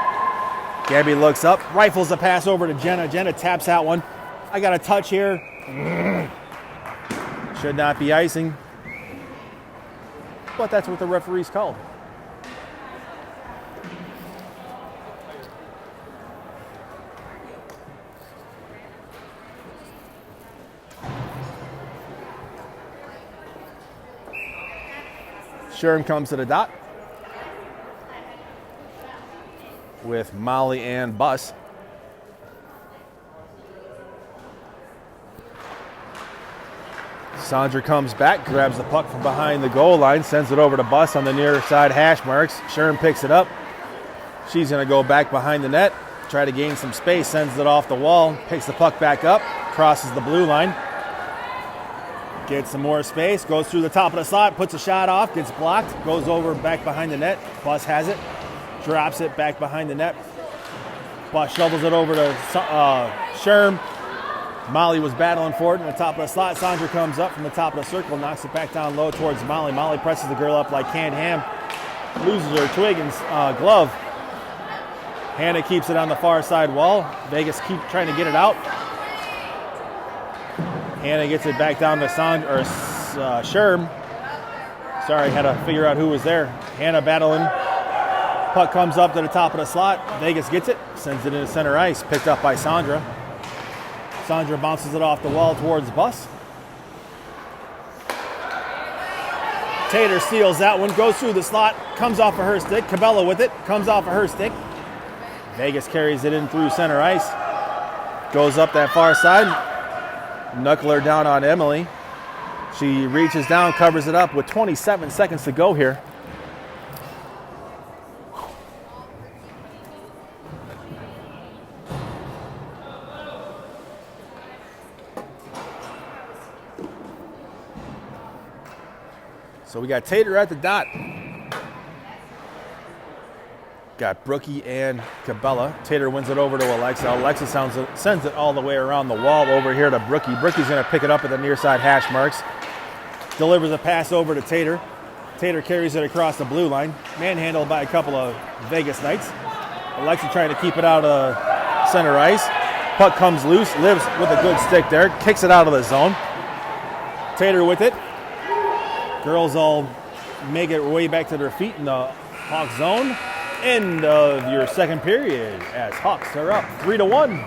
Gabby looks up, rifles a pass over to Jenna. Jenna taps that one. I got a touch here. Should not be icing. But that's what the referees called. Sherm comes to the dot with Molly and Bus. Sandra comes back, grabs the puck from behind the goal line, sends it over to Bus on the near side hash marks. Sherm picks it up. She's going to go back behind the net, try to gain some space, sends it off the wall, picks the puck back up, crosses the blue line. Gets some more space, goes through the top of the slot, puts a shot off, gets blocked, goes over back behind the net. Bus has it, drops it back behind the net. Bus shovels it over to Sherm. Molly was battling for it in the top of the slot. Sandra comes up from the top of the circle, knocks it back down low towards Molly. Molly presses the girl up like canned ham, loses her twig and glove. Hannah keeps it on the far side wall. Vegas keep trying to get it out. Hannah gets it back down to Sherm. Sorry, had to figure out who was there. Hannah battling. Puck comes up to the top of the slot. Vegas gets it, sends it into center ice. Picked up by Sandra. Sandra bounces it off the wall towards Bus. Tater steals that one, goes through the slot, comes off of her stick. Cabela with it, comes off of her stick. Vegas carries it in through center ice. Goes up that far side. Knuckler down on Emily. She reaches down, covers it up with 27 seconds to go here. So we got Tater at the dot. Got Brookie and Cabela. Tater wins it over to Alexa. Alexa sends it all the way around the wall over here to Brookie. Brookie's going to pick it up at the near side hash marks. Delivers a pass over to Tater. Tater carries it across the blue line. Manhandled by a couple of Vegas Knights. Alexa trying to keep it out of center ice. Puck comes loose. Lives with a good stick there. Kicks it out of the zone. Tater with it. Girls all make it way back to their feet in the Hawk zone. End of your second period as Hawks are up 3-1.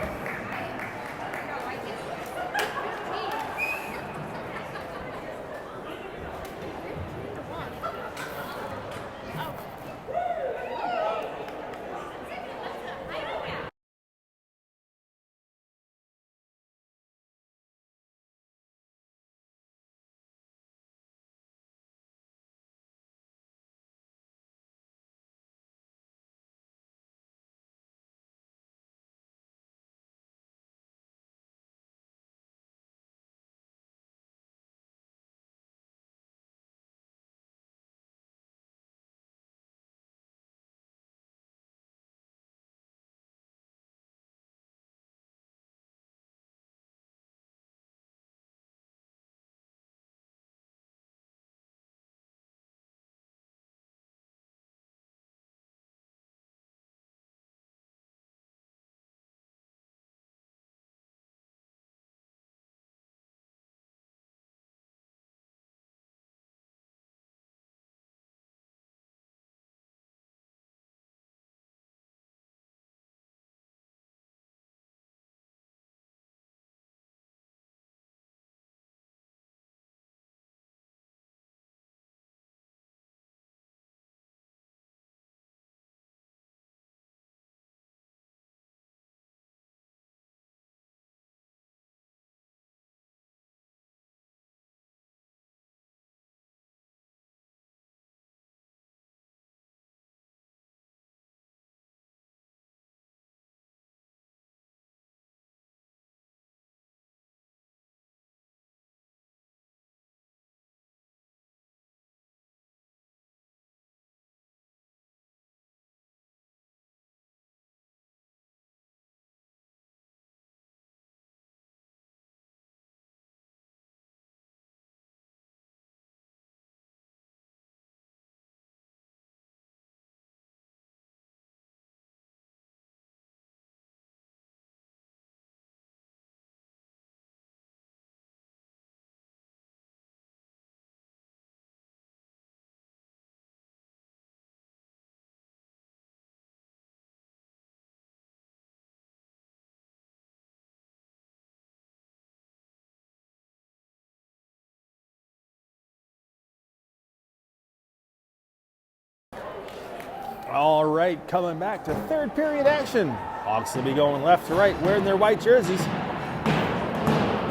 All right, coming back to third period action. Hawks will be going left to right, wearing their white jerseys.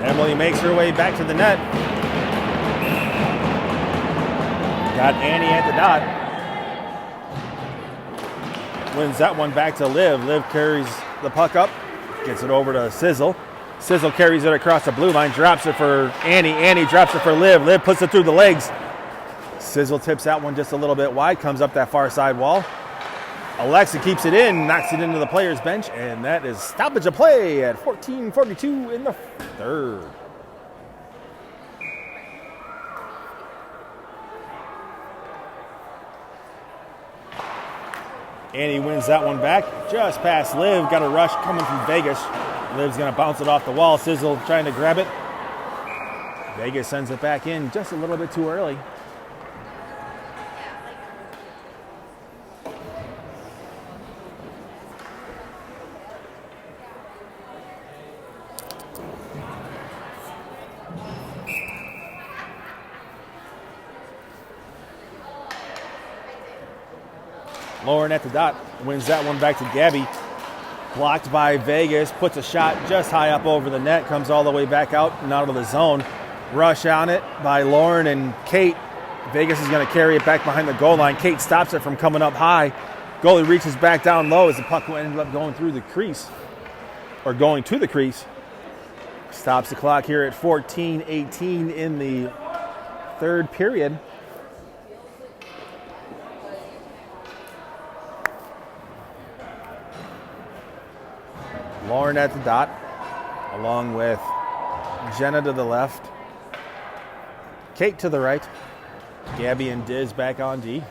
Emily makes her way back to the net. Got Annie at the dot. Wins that one back to Liv. Liv carries the puck up, gets it over to Sizzle. Sizzle carries it across the blue line, drops it for Annie. Annie drops it for Liv. Liv puts it through the legs. Sizzle tips that one just a little bit wide, comes up that far side wall. Alexa keeps it in, knocks it into the player's bench, and that is stoppage of play at 14:42 in the third. Annie wins that one back, just past Liv. Got a rush coming from Vegas. Liv's going to bounce it off the wall. Sizzle trying to grab it. Vegas sends it back in just a little bit too early. Lauren at the dot, wins that one back to Gabby. Blocked by Vegas, puts a shot just high up over the net, comes all the way back out and out of the zone. Rush on it by Lauren and Kate. Vegas is going to carry it back behind the goal line. Kate stops it from coming up high. Goalie reaches back down low as the puck ended up going through the crease, or going to the crease. Stops the clock here at 14:18 in the third period. Lauren at the dot, along with Jenna to the left, Kate to the right, Gabby and Diz back on D.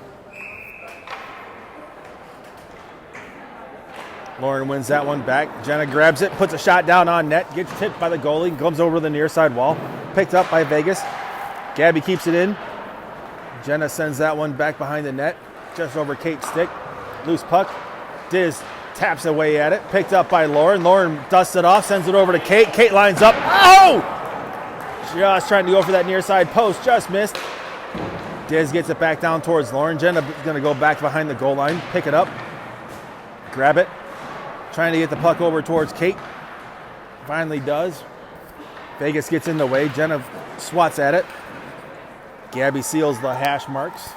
Lauren wins that one back. Jenna grabs it, puts a shot down on net, gets tipped by the goalie, comes over the near side wall, picked up by Vegas. Gabby keeps it in. Jenna sends that one back behind the net, just over Kate's stick. Loose puck. Diz taps away at it, picked up by Lauren. Lauren dusts it off, sends it over to Kate. Kate lines up. Oh! Just trying to go for that near side post, just missed. Diz gets it back down towards Lauren. Jenna is going to go back behind the goal line, pick it up, grab it, trying to get the puck over towards Kate. Finally does. Vegas gets in the way. Jenna swats at it. Gabby seals the hash marks.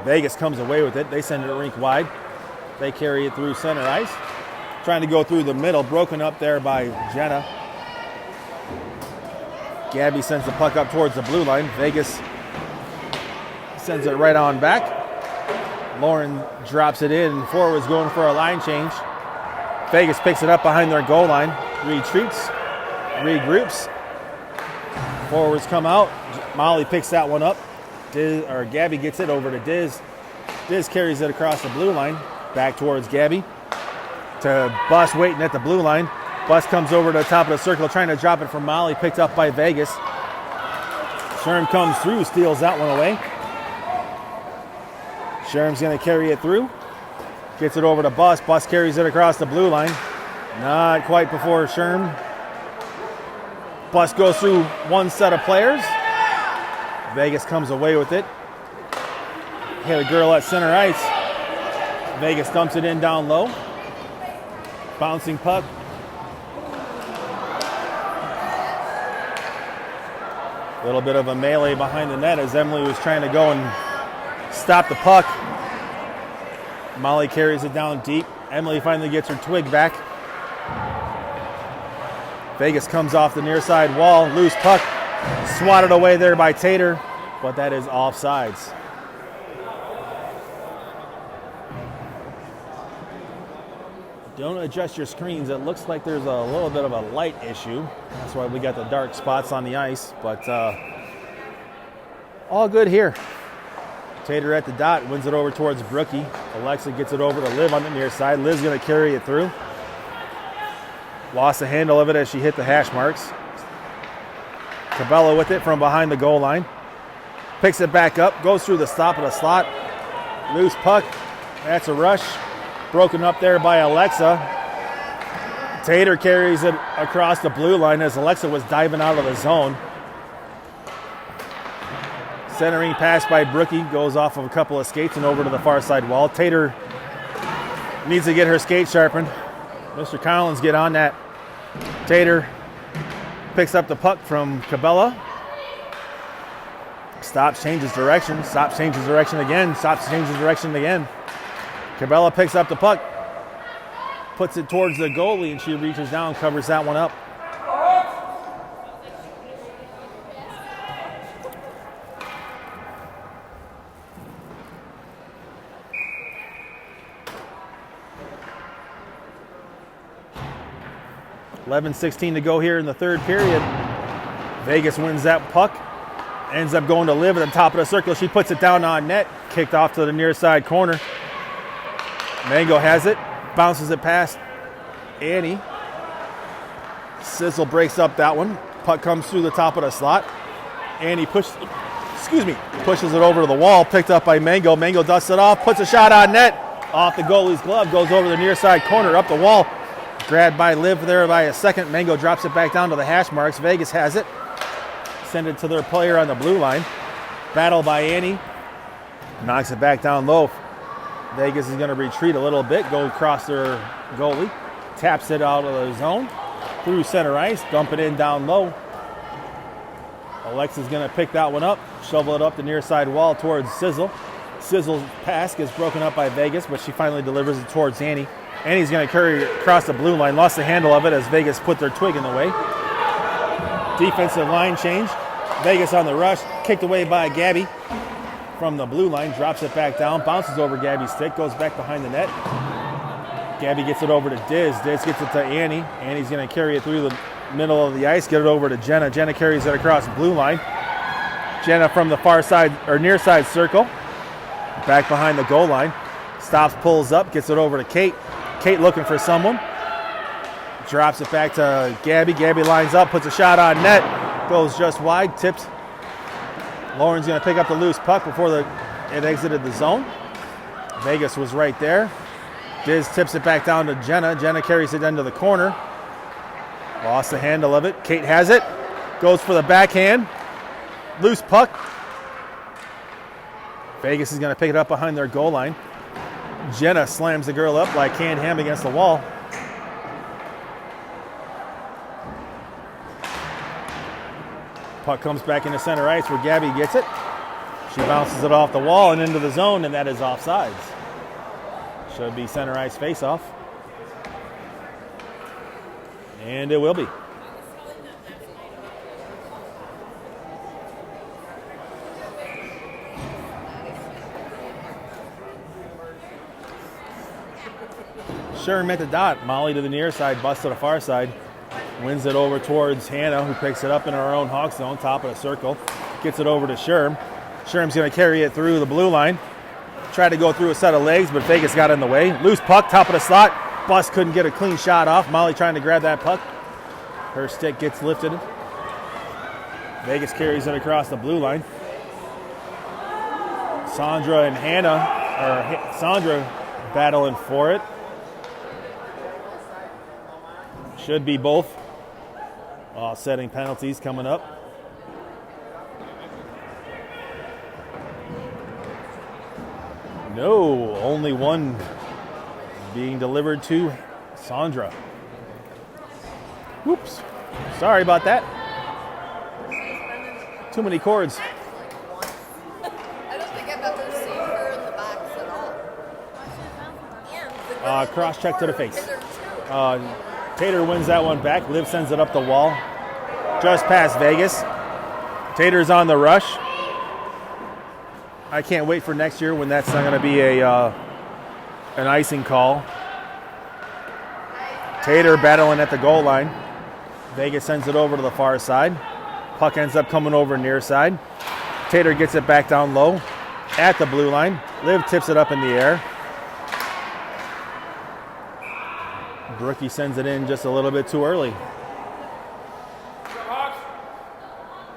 Vegas comes away with it. They send it rink wide. They carry it through center ice. Trying to go through the middle. Broken up there by Jenna. Gabby sends the puck up towards the blue line. Vegas sends it right on back. Lauren drops it in. Forwards going for a line change. Vegas picks it up behind their goal line. Retreats. Regroups. Forwards come out. Molly picks that one up. Gabby gets it over to Diz. Diz carries it across the blue line, back towards Gabby. To Bus waiting at the blue line. Bus comes over to the top of the circle, trying to drop it from Molly, picked up by Vegas. Sherm comes through, steals that one away. Sherm's going to carry it through. Gets it over to Bus. Bus carries it across the blue line. Not quite before Sherm. Bus goes through one set of players. Vegas comes away with it. Hit a girl at center ice. Vegas dumps it in down low. Bouncing puck. A little bit of a melee behind the net as Emily was trying to go and stop the puck. Molly carries it down deep. Emily finally gets her twig back. Vegas comes off the near side wall. Loose puck. Swatted away there by Tater, but that is offsides. Don't adjust your screens. It looks like there's a little bit of a light issue. That's why we got the dark spots on the ice, but all good here. Tater at the dot, wins it over towards Brookie. Alexa gets it over to Liv on the near side. Liv's going to carry it through. Lost the handle of it as she hit the hash marks. Cabela with it from behind the goal line. Picks it back up, goes through the stop of the slot. Loose puck. That's a rush. Broken up there by Alexa. Tater carries it across the blue line as Alexa was diving out of the zone. Centering pass by Brookie goes off of a couple of skates and over to the far side wall. Tater needs to get her skate sharpened. Mr. Collins get on that. Tater picks up the puck from Cabela. Stops, changes direction. Stops, changes direction again. Stops, changes direction again. Cabela picks up the puck. Puts it towards the goalie, and she reaches down, covers that one up. .11:16 to go here in the third period. Vegas wins that puck. Ends up going to Liv at the top of the circle. She puts it down on net. Kicked off to the near side corner. Mango has it. Bounces it past Annie. Sizzle breaks up that one. Puck comes through the top of the slot. Annie pushes it over to the wall. Picked up by Mango. Mango dusts it off. Puts a shot on net. Off the goalie's glove. Goes over the near side corner. Up the wall. Grabbed by Liv there by a second. Mango drops it back down to the hash marks. Vegas has it. Send it to their player on the blue line. Battle by Annie. Knocks it back down low. Vegas is going to retreat a little bit. Go across their goalie. Taps it out of the zone. Through center ice. Dump it in down low. Alexa's going to pick that one up. Shovel it up the near side wall towards Sizzle. Sizzle's pass gets broken up by Vegas, but she finally delivers it towards Annie. Annie's going to carry it across the blue line. Lost the handle of it as Vegas put their twig in the way. Defensive line change. Vegas on the rush. Kicked away by Gabby from the blue line. Drops it back down. Bounces over Gabby's stick. Goes back behind the net. Gabby gets it over to Diz. Diz gets it to Annie. Annie's going to carry it through the middle of the ice. Get it over to Jenna. Jenna carries it across the blue line. Jenna from the far side or near side circle. Back behind the goal line. Stops, pulls up. Gets it over to Kate. Kate looking for someone. Drops it back to Gabby. Gabby lines up, puts a shot on net. Goes just wide, tips. Lauren's going to pick up the loose puck before it exited the zone. Vegas was right there. Diz tips it back down to Jenna. Jenna carries it into the corner. Lost the handle of it. Kate has it. Goes for the backhand. Loose puck. Vegas is going to pick it up behind their goal line. Jenna slams the girl up like canned ham against the wall. Puck comes back into center ice where Gabby gets it. She bounces it off the wall and into the zone, and that is offsides. Should be center ice face-off. And it will be. Sherm at the dot. Molly to the near side, bust to the far side. Wins it over towards Hannah, who picks it up in her own Hawk zone, top of the circle. Gets it over to Sherm. Sherm's going to carry it through the blue line. Tried to go through a set of legs, but Vegas got in the way. Loose puck, top of the slot. Bus couldn't get a clean shot off. Molly trying to grab that puck. Her stick gets lifted. Vegas carries it across the blue line. Sandra and Hannah, or Sandra battling for it. Should be both. Setting penalties coming up. No, only one being delivered to Sandra. Whoops. Sorry about that. Too many cords. I don't think I've ever seen her in the backs at all. Cross check to the face. Tater wins that one back. Liv sends it up the wall. Just past Vegas. Tater's on the rush. I can't wait for next year when that's not going to be an icing call. Tater battling at the goal line. Vegas sends it over to the far side. Puck ends up coming over near side. Tater gets it back down low at the blue line. Liv tips it up in the air. Brookie sends it in just a little bit too early.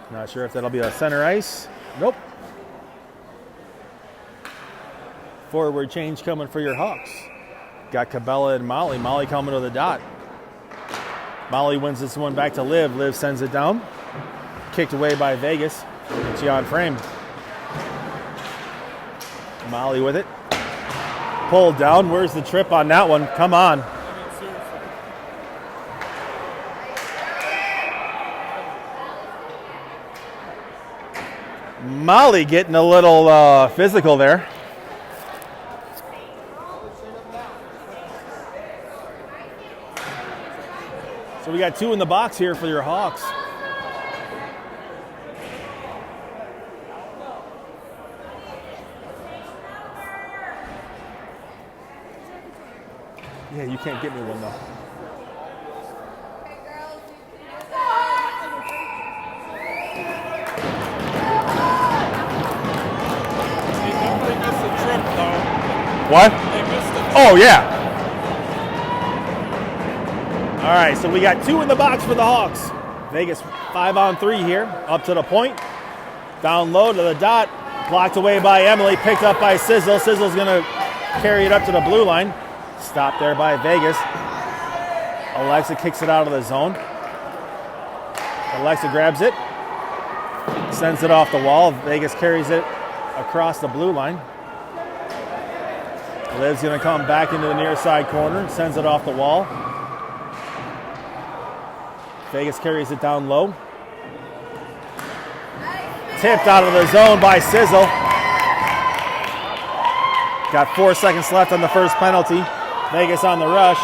Not sure if that'll be a center ice. Nope. Forward change coming for your Hawks. Got Cabela and Molly. Molly coming to the dot. Molly wins this one back to Liv. Liv sends it down. Kicked away by Vegas. She on frame. Molly with it. Pulled down. Where's the trip on that one? Come on. I mean, seriously. Molly getting a little physical there. So we got 2 in the box here for your Hawks. Yeah, you can't get me one though. Okay, girls, you can do that. They definitely missed the trip, though. What? They missed the trip. Oh, yeah. All right, so we got 2 in the box for the Hawks. Vegas 5-on-3 here, up to the point. Down low to the dot. Blocked away by Emily, picked up by Sizzle. Sizzle's going to carry it up to the blue line. Stopped there by Vegas. Alexa kicks it out of the zone. Alexa grabs it. Sends it off the wall. Vegas carries it across the blue line. Liv's going to come back into the near side corner. Sends it off the wall. Vegas carries it down low. Tipped out of the zone by Sizzle. Got 4 seconds left on the first penalty. Vegas on the rush.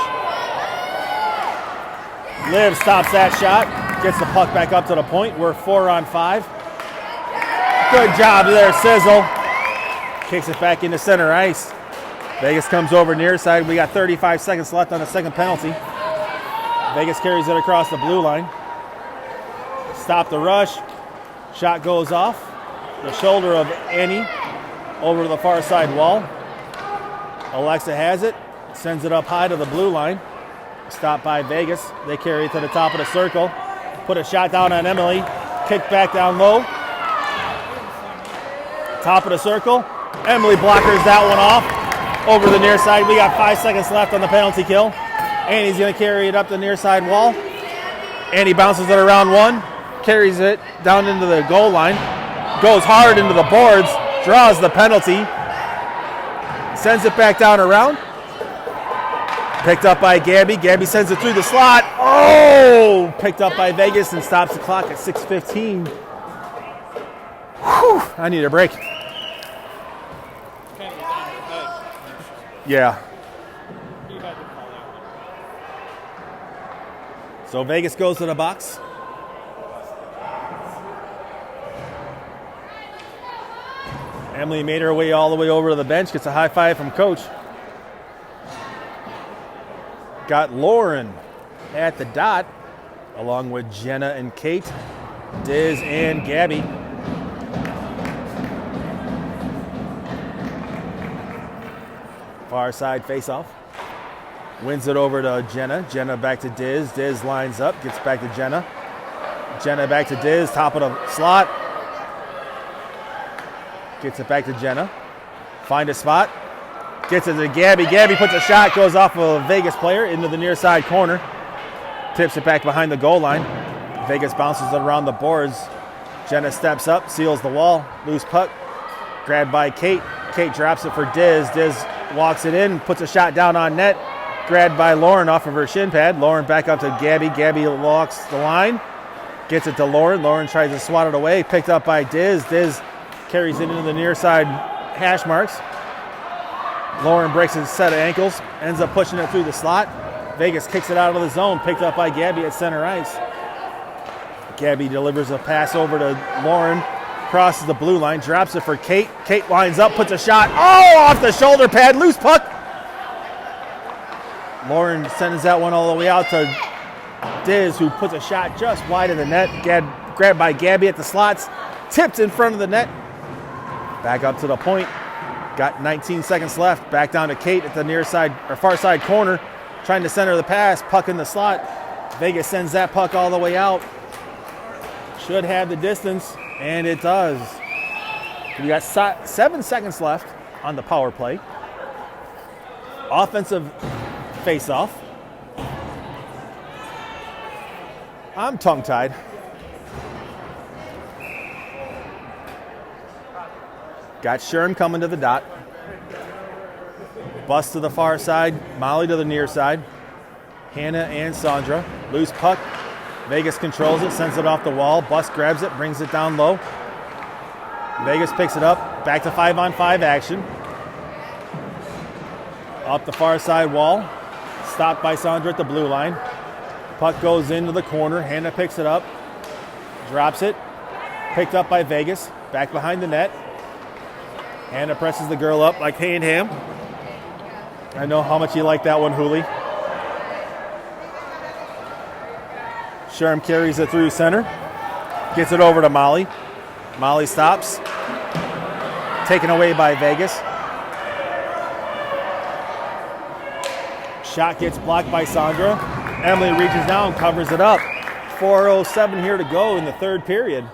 Liv stops that shot. Gets the puck back up to the point. We're 4-on-5. Good job there, Sizzle. Kicks it back into center ice. Vegas comes over near side. We got 35 seconds left on the second penalty. Vegas carries it across the blue line. Stop the rush. Shot goes off the shoulder of Annie over to the far side wall. Alexa has it. Sends it up high to the blue line. Stopped by Vegas. They carry it to the top of the circle. Put a shot down on Emily. Kick back down low. Top of the circle. Emily blockers that one off. Over the near side. We got 5 seconds left on the penalty kill. Annie's going to carry it up the near side wall. Annie bounces it around 1. Carries it down into the goal line. Goes hard into the boards. Draws the penalty. Sends it back down around. Picked up by Gabby. Gabby sends it through the slot. Oh! Picked up by Vegas and stops the clock at 6:15. Whew, I need a break. Kind of was on your head. Yeah. He had to call out. So Vegas goes to the box. Emily made her way all the way over to the bench. Gets a high five from coach. Got Lauren at the dot, along with Jenna and Kate, Diz and Gabby. Far side face-off. Wins it over to Jenna. Jenna back to Diz. Diz lines up, gets back to Jenna. Jenna back to Diz, top of the slot. Gets it back to Jenna. Find a spot. Gets it to Gabby. Gabby puts a shot, goes off of a Vegas player into the near side corner. Tips it back behind the goal line. Vegas bounces it around the boards. Jenna steps up, seals the wall. Loose puck. Grabbed by Kate. Kate drops it for Diz. Diz walks it in, puts a shot down on net. Grabbed by Lauren off of her shin pad. Lauren back up to Gabby. Gabby walks the line. Gets it to Lauren. Lauren tries to swat it away. Picked up by Diz. Diz carries it into the near side hash marks. Lauren breaks his set of ankles, ends up pushing it through the slot. Vegas kicks it out of the zone, picked up by Gabby at center ice. Gabby delivers a pass over to Lauren, crosses the blue line, drops it for Kate. Kate lines up, puts a shot. Oh, off the shoulder pad, loose puck. Lauren sends that one all the way out to Diz, who puts a shot just wide of the net. Grabbed by Gabby at the slots, tipped in front of the net. Back up to the point. Got 19 seconds left. Back down to Kate at the near side or far side corner, trying to center the pass. Puck in the slot. Vegas sends that puck all the way out. Should have the distance, and it does. We got 7 seconds left on the power play. Offensive face-off. I'm tongue-tied. Got Sherm coming to the dot. Bus to the far side, Molly to the near side. Hannah and Sandra. Loose puck. Vegas controls it, sends it off the wall. Bus grabs it, brings it down low. Vegas picks it up. Back to 5-on-5 action. Up the far side wall. Stopped by Sandra at the blue line. Puck goes into the corner. Hannah picks it up. Drops it. Picked up by Vegas. Back behind the net. Hannah presses the girl up like hay and ham. I know how much you like that one, Hooley. Sherm carries it through center. Gets it over to Molly. Molly stops. Taken away by Vegas. Shot gets blocked by Sandra. Emily reaches down, covers it up. 4:07 here to go in the third period.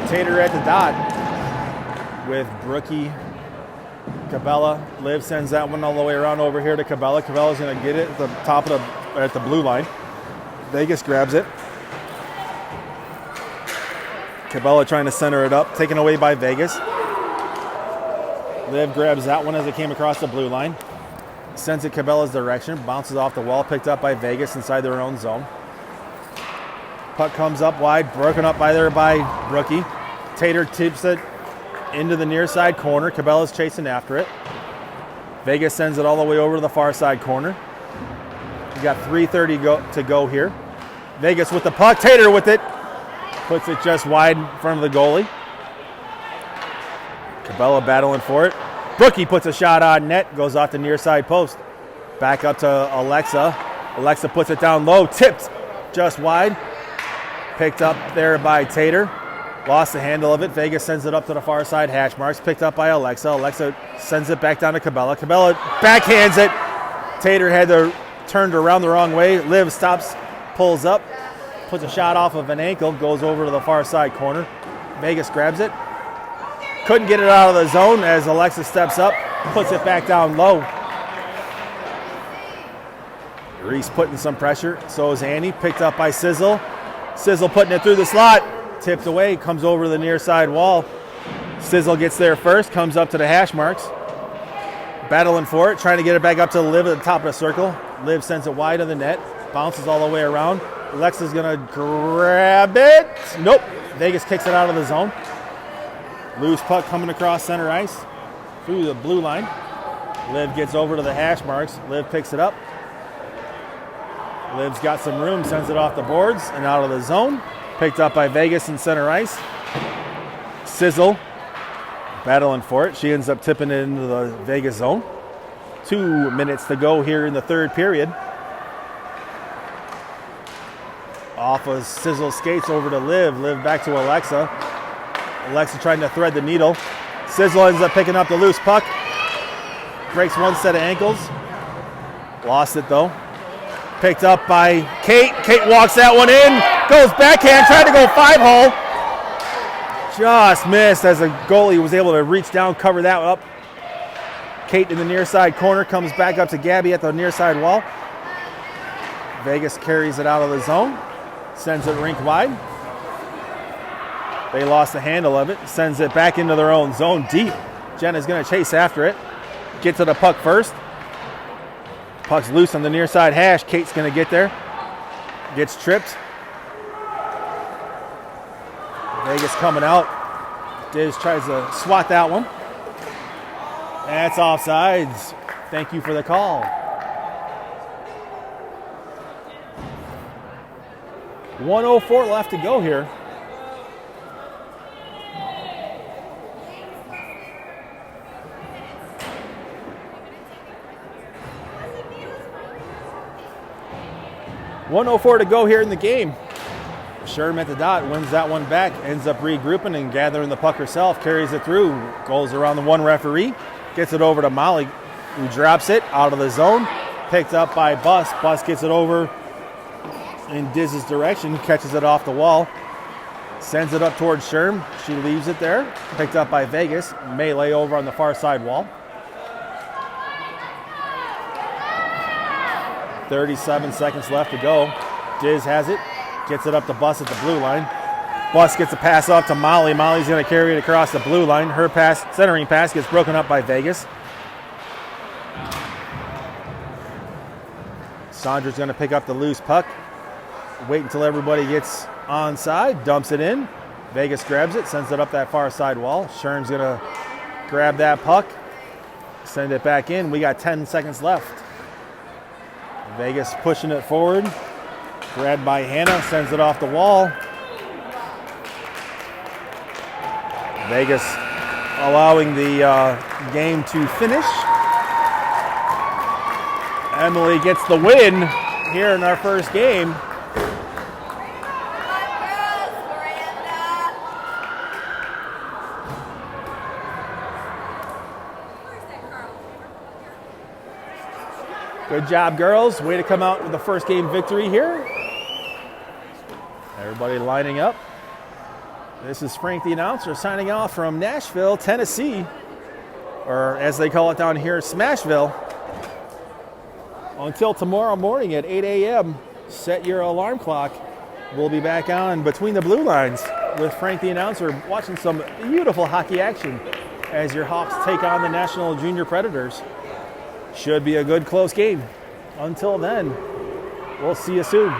Tater at the dot with Brookie, Cabela. Liv sends that one all the way around over here to Cabela. Cabela's going to get it at the top of at the blue line. Vegas grabs it. Cabela trying to center it up, taken away by Vegas. Liv grabs that one as it came across the blue line. Sends it Cabela's direction, bounces off the wall, picked up by Vegas inside their own zone. Puck comes up wide, broken up by Brookie. Tater tips it into the near side corner. Cabela's chasing after it. Vegas sends it all the way over to the far side corner. We got 3:30 to go here. Vegas with the puck. Tater with it. Puts it just wide in front of the goalie. Cabela battling for it. Brookie puts a shot on net. Goes off the near side post. Back up to Alexa. Alexa puts it down low. Tipped just wide. Picked up there by Tater. Lost the handle of it. Vegas sends it up to the far side hash marks. Picked up by Alexa. Alexa sends it back down to Cabela. Cabela backhands it. Tater had to turned around the wrong way. Liv stops, pulls up, puts a shot off of an ankle, goes over to the far side corner. Vegas grabs it. Couldn't get it out of the zone as Alexa steps up, puts it back down low. Reese putting some pressure. So is Annie. Picked up by Sizzle. Sizzle putting it through the slot. Tipped away, comes over the near side wall. Sizzle gets there first, comes up to the hash marks. Battling for it, trying to get it back up to Liv at the top of the circle. Liv sends it wide of the net, bounces all the way around. Alexa's gonna grab it. Nope. Vegas kicks it out of the zone. Loose puck coming across center ice through the blue line. Liv gets over to the hash marks. Liv picks it up. Liv's got some room, sends it off the boards and out of the zone. Picked up by Vegas in center ice. Sizzle battling for it. She ends up tipping it into the Vegas zone. 2 minutes to go here in the third period. Off of Sizzle skates over to Liv. Liv back to Alexa. Alexa trying to thread the needle. Sizzle ends up picking up the loose puck. Breaks one set of ankles. Lost it though. Picked up by Kate. Kate walks that one in. Goes backhand, tried to go 5-hole. Just missed as the goalie was able to reach down, cover that up. Kate in the near side corner, comes back up to Gabby at the near side wall. Vegas carries it out of the zone, sends it rink wide. They lost the handle of it, sends it back into their own zone deep. Jenna's going to chase after it. Get to the puck first. Puck's loose on the near side hash. Kate's going to get there. Gets tripped. Vegas coming out. Diz tries to swat that one. That's offsides. Thank you for the call. .104 left to go here. .104 to go here in the game. Sherm at the dot, wins that one back, ends up regrouping and gathering the puck herself, carries it through, goes around the one referee, gets it over to Molly, who drops it out of the zone, picked up by Bus. Bus gets it over in Diz's direction, catches it off the wall, sends it up towards Sherm. She leaves it there, picked up by Vegas, melee over on the far side wall. 37 seconds left to go. Diz has it, gets it up to Bus at the blue line. Bus gets a pass off to Molly. Molly's going to carry it across the blue line. Her pass, centering pass, gets broken up by Vegas. Sandra's going to pick up the loose puck. Wait until everybody gets onside, dumps it in. Vegas grabs it, sends it up that far side wall. Sherm's going to grab that puck, send it back in. We got 10 seconds left. Vegas pushing it forward. Grabbed by Hannah, sends it off the wall. Vegas allowing the game to finish. Emily gets the win here in our first game. Good job, girls. Way to come out with the first game victory here. Everybody lining up. This is Frank the announcer signing off from Nashville, Tennessee, or as they call it down here, Smashville. Until tomorrow morning at 8 a.m., set your alarm clock. We'll be back on Between the Blue Lines with Frank the announcer, watching some beautiful hockey action as your Hawks take on the National Junior Predators. Should be a good close game. Until then, we'll see you soon.